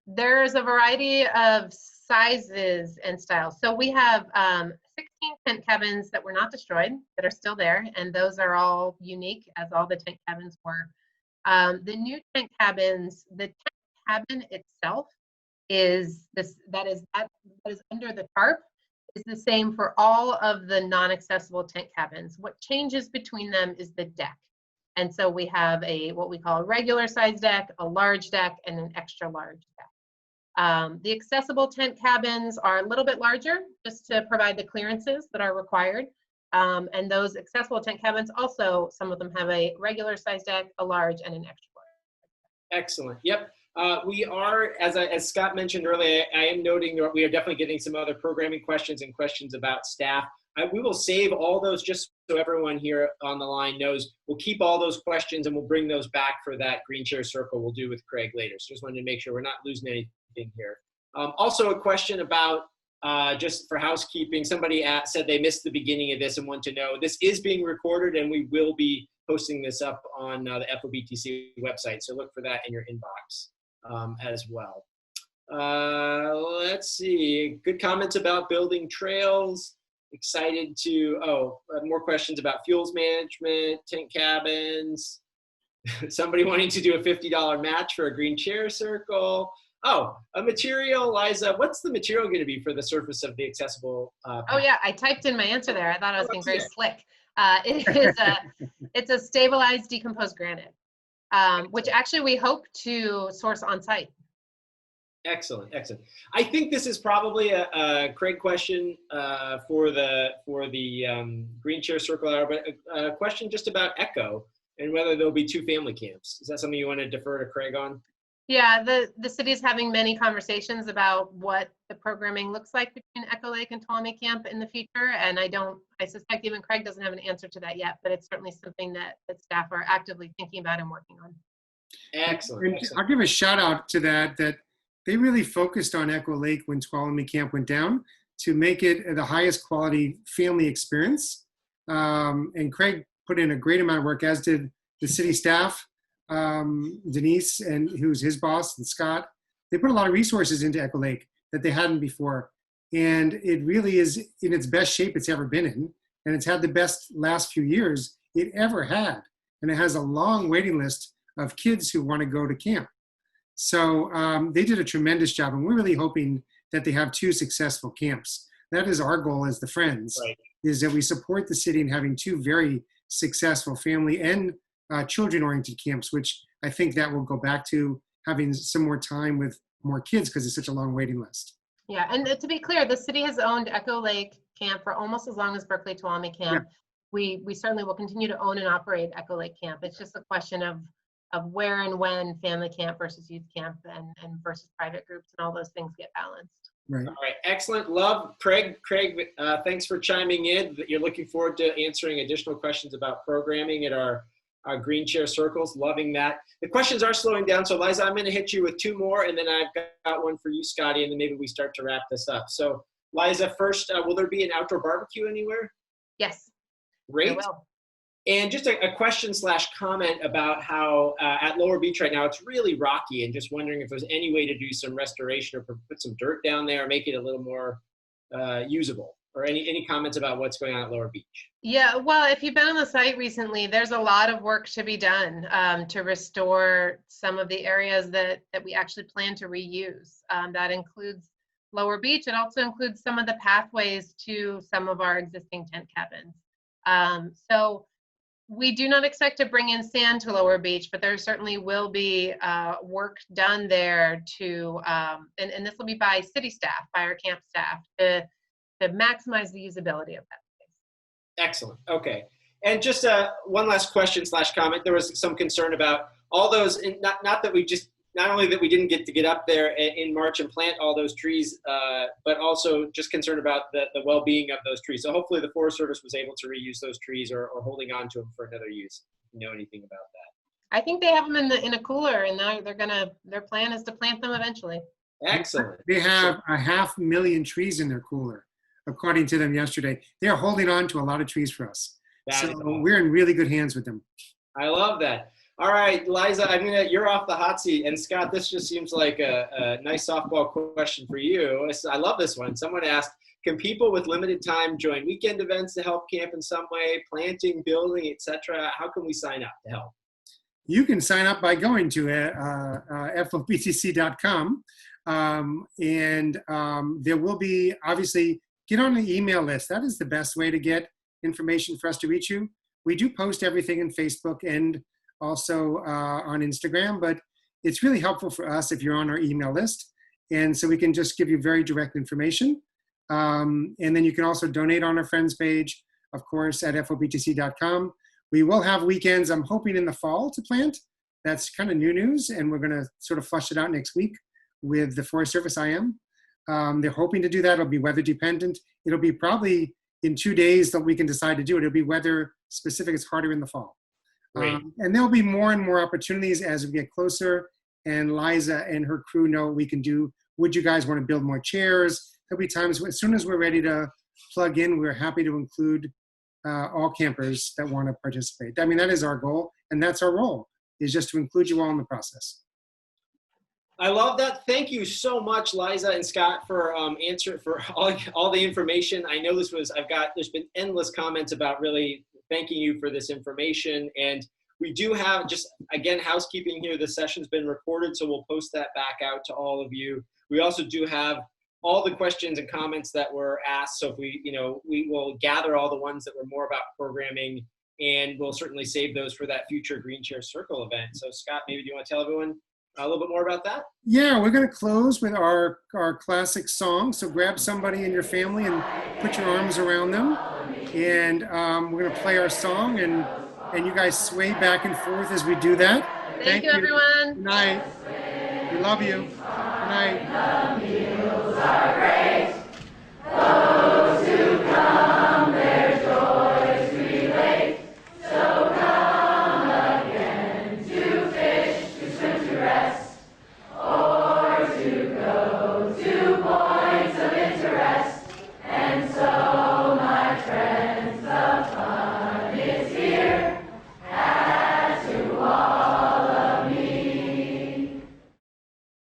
There's a variety of sizes and styles. So we have 16 tent cabins that were not destroyed that are still there, and those are all unique, as all the tent cabins were. The new tent cabins, the tent cabin itself is that is under the tarp is the same for all of the non-accessible tent cabins. What changes between them is the deck. And so we have what we call a regular size deck, a large deck, and an extra large deck. The accessible tent cabins are a little bit larger just to provide the clearances that are required. And those accessible tent cabins also, some of them have a regular size deck, a large, and an extra large. Excellent. Yep. We are, as Scott mentioned earlier, I am noting that we are definitely getting some other programming questions and questions about staff. We will save all those just so everyone here on the line knows. We'll keep all those questions and we'll bring those back for that green chair circle we'll do with Craig later. So just wanted to make sure we're not losing anything here. Also a question about just for housekeeping. Somebody said they missed the beginning of this and want to know. This is being recorded and we will be posting this up on the FOBTC website. So look for that in your inbox as well. Let's see. Good comments about building trails. Excited to, more questions about fuels management, tent cabins. Somebody wanting to do a $50 match for a green chair circle. Oh, a material, Liza, what's the material going to be for the surface of the accessible? Oh yeah, I typed in my answer there. I thought I was being very slick. It's a stabilized decomposed granite, which actually we hope to source on site. Excellent, excellent. I think this is probably a Craig question for the green chair circle hour, but a question just about echo and whether there'll be 2 family camps. Is that something you want to defer to Craig on? Yeah, the city is having many conversations about what the programming looks like between Echo Lake and Tuolumne Camp in the future, and I suspect even Craig doesn't have an answer to that yet, but it's certainly something that staff are actively thinking about and working on. Excellent. And I'll give a shout out to that they really focused on Echo Lake when Tuolumne Camp went down to make it the highest quality family experience. And Craig put in a great amount of work, as did the city staff, Denise, and who's his boss, and Scott. They put a lot of resources into Echo Lake that they hadn't before. And it really is in its best shape it's ever been in. And it's had the best last few years it ever had. And it has a long waiting list of kids who want to go to camp. So they did a tremendous job, and we're really hoping that they have 2 successful camps. That is our goal as the Friends, right, is that we support the city in having 2 very successful family and children-oriented camps, which I think that will go back to having some more time with more kids because it's such a long waiting list. Yeah, and to be clear, the city has owned Echo Lake Camp for almost as long as Berkeley Tuolumne Camp. Yeah. We certainly will continue to own and operate Echo Lake Camp. It's just a question of where and when family camp versus youth camp and versus private groups and all those things get balanced. Right. All right. Excellent. Love. Craig, thanks for chiming in. You're looking forward to answering additional questions about programming at our green chair circles. Loving that. The questions are slowing down. So Liza, I'm going to hit you with 2 more, and then I've got one for you, Scotty, and then maybe we start to wrap this up. So Liza, first, will there be an outdoor barbecue anywhere? Yes. Great. There will. And just a question/comment about how at Lower Beach right now, it's really rocky, and just wondering if there's any way to do some restoration or put some dirt down there, make it a little more usable, or any comments about what's going on at Lower Beach? Yeah, well, if you've been on the site recently, there's a lot of work to be done to restore some of the areas that we actually plan to reuse. That includes Lower Beach. It also includes some of the pathways to some of our existing tent cabins. So we do not expect to bring in sand to Lower Beach, but there certainly will be work done there to, and this will be by city staff, by our camp staff, to maximize the usability of that space. Excellent. Okay. And just one last question/comment. There was some concern about all those, and not only that we didn't get up there in March and plant all those trees, but also just concerned about the well-being of those trees. So hopefully the Forest Service was able to reuse those trees or holding on to them for another use. If you know anything about that? I think they have them in a cooler, and now their plan is to plant them eventually. Excellent. They have 500,000 trees in their cooler, according to them yesterday. They're holding on to a lot of trees for us. So we're in really good hands with them. I love that. All right, Liza, you're off the hot seat. And Scott, this just seems like a nice softball question for you. I love this one. Someone asked, can people with limited time join weekend events to help camp in some way, planting, building, etc.? How can we sign up to help? You can sign up by going to fobtc.com. There will be, obviously, get on the email list. That is the best way to get information for us to reach you. We do post everything in Facebook and also on Instagram, but it's really helpful for us if you're on our email list. And so we can just give you very direct information. And then you can also donate on our friends page, of course, at fobtc.com. We will have weekends, I'm hoping in the fall, to plant. That's kind of new news, and we're going to sort of flush it out next week with the Forest Service IM. They're hoping to do that. It'll be weather dependent. It'll be probably in 2 days that we can decide to do it. It'll be weather specific. It's harder in the fall. And there'll be more and more opportunities as we get closer, and Liza and her crew know what we can do. Would you guys want to build more chairs? There'll be times, as soon as we're ready to plug in, we're happy to include all campers that want to participate. I mean, that is our goal, and that's our role, is just to include you all in the process. I love that. Thank you so much, Liza and Scott, for answering for all the information. I know there's been endless comments about really thanking you for this information. And we do have, just again, housekeeping here. The session's been recorded, so we'll post that back out to all of you. We also do have all the questions and comments that were asked. So if we will gather all the ones that were more about programming, and we'll certainly save those for that future Green Chair Circle event. So Scott, maybe do you want to tell everyone a little bit more about that? Yeah, we're going to close with our classic song. So grab somebody in your family and put your arms around them. And we're going to play our song, and you guys sway back and forth as we do that. Thank you, everyone. Good night. We love you. Good night. The views are great.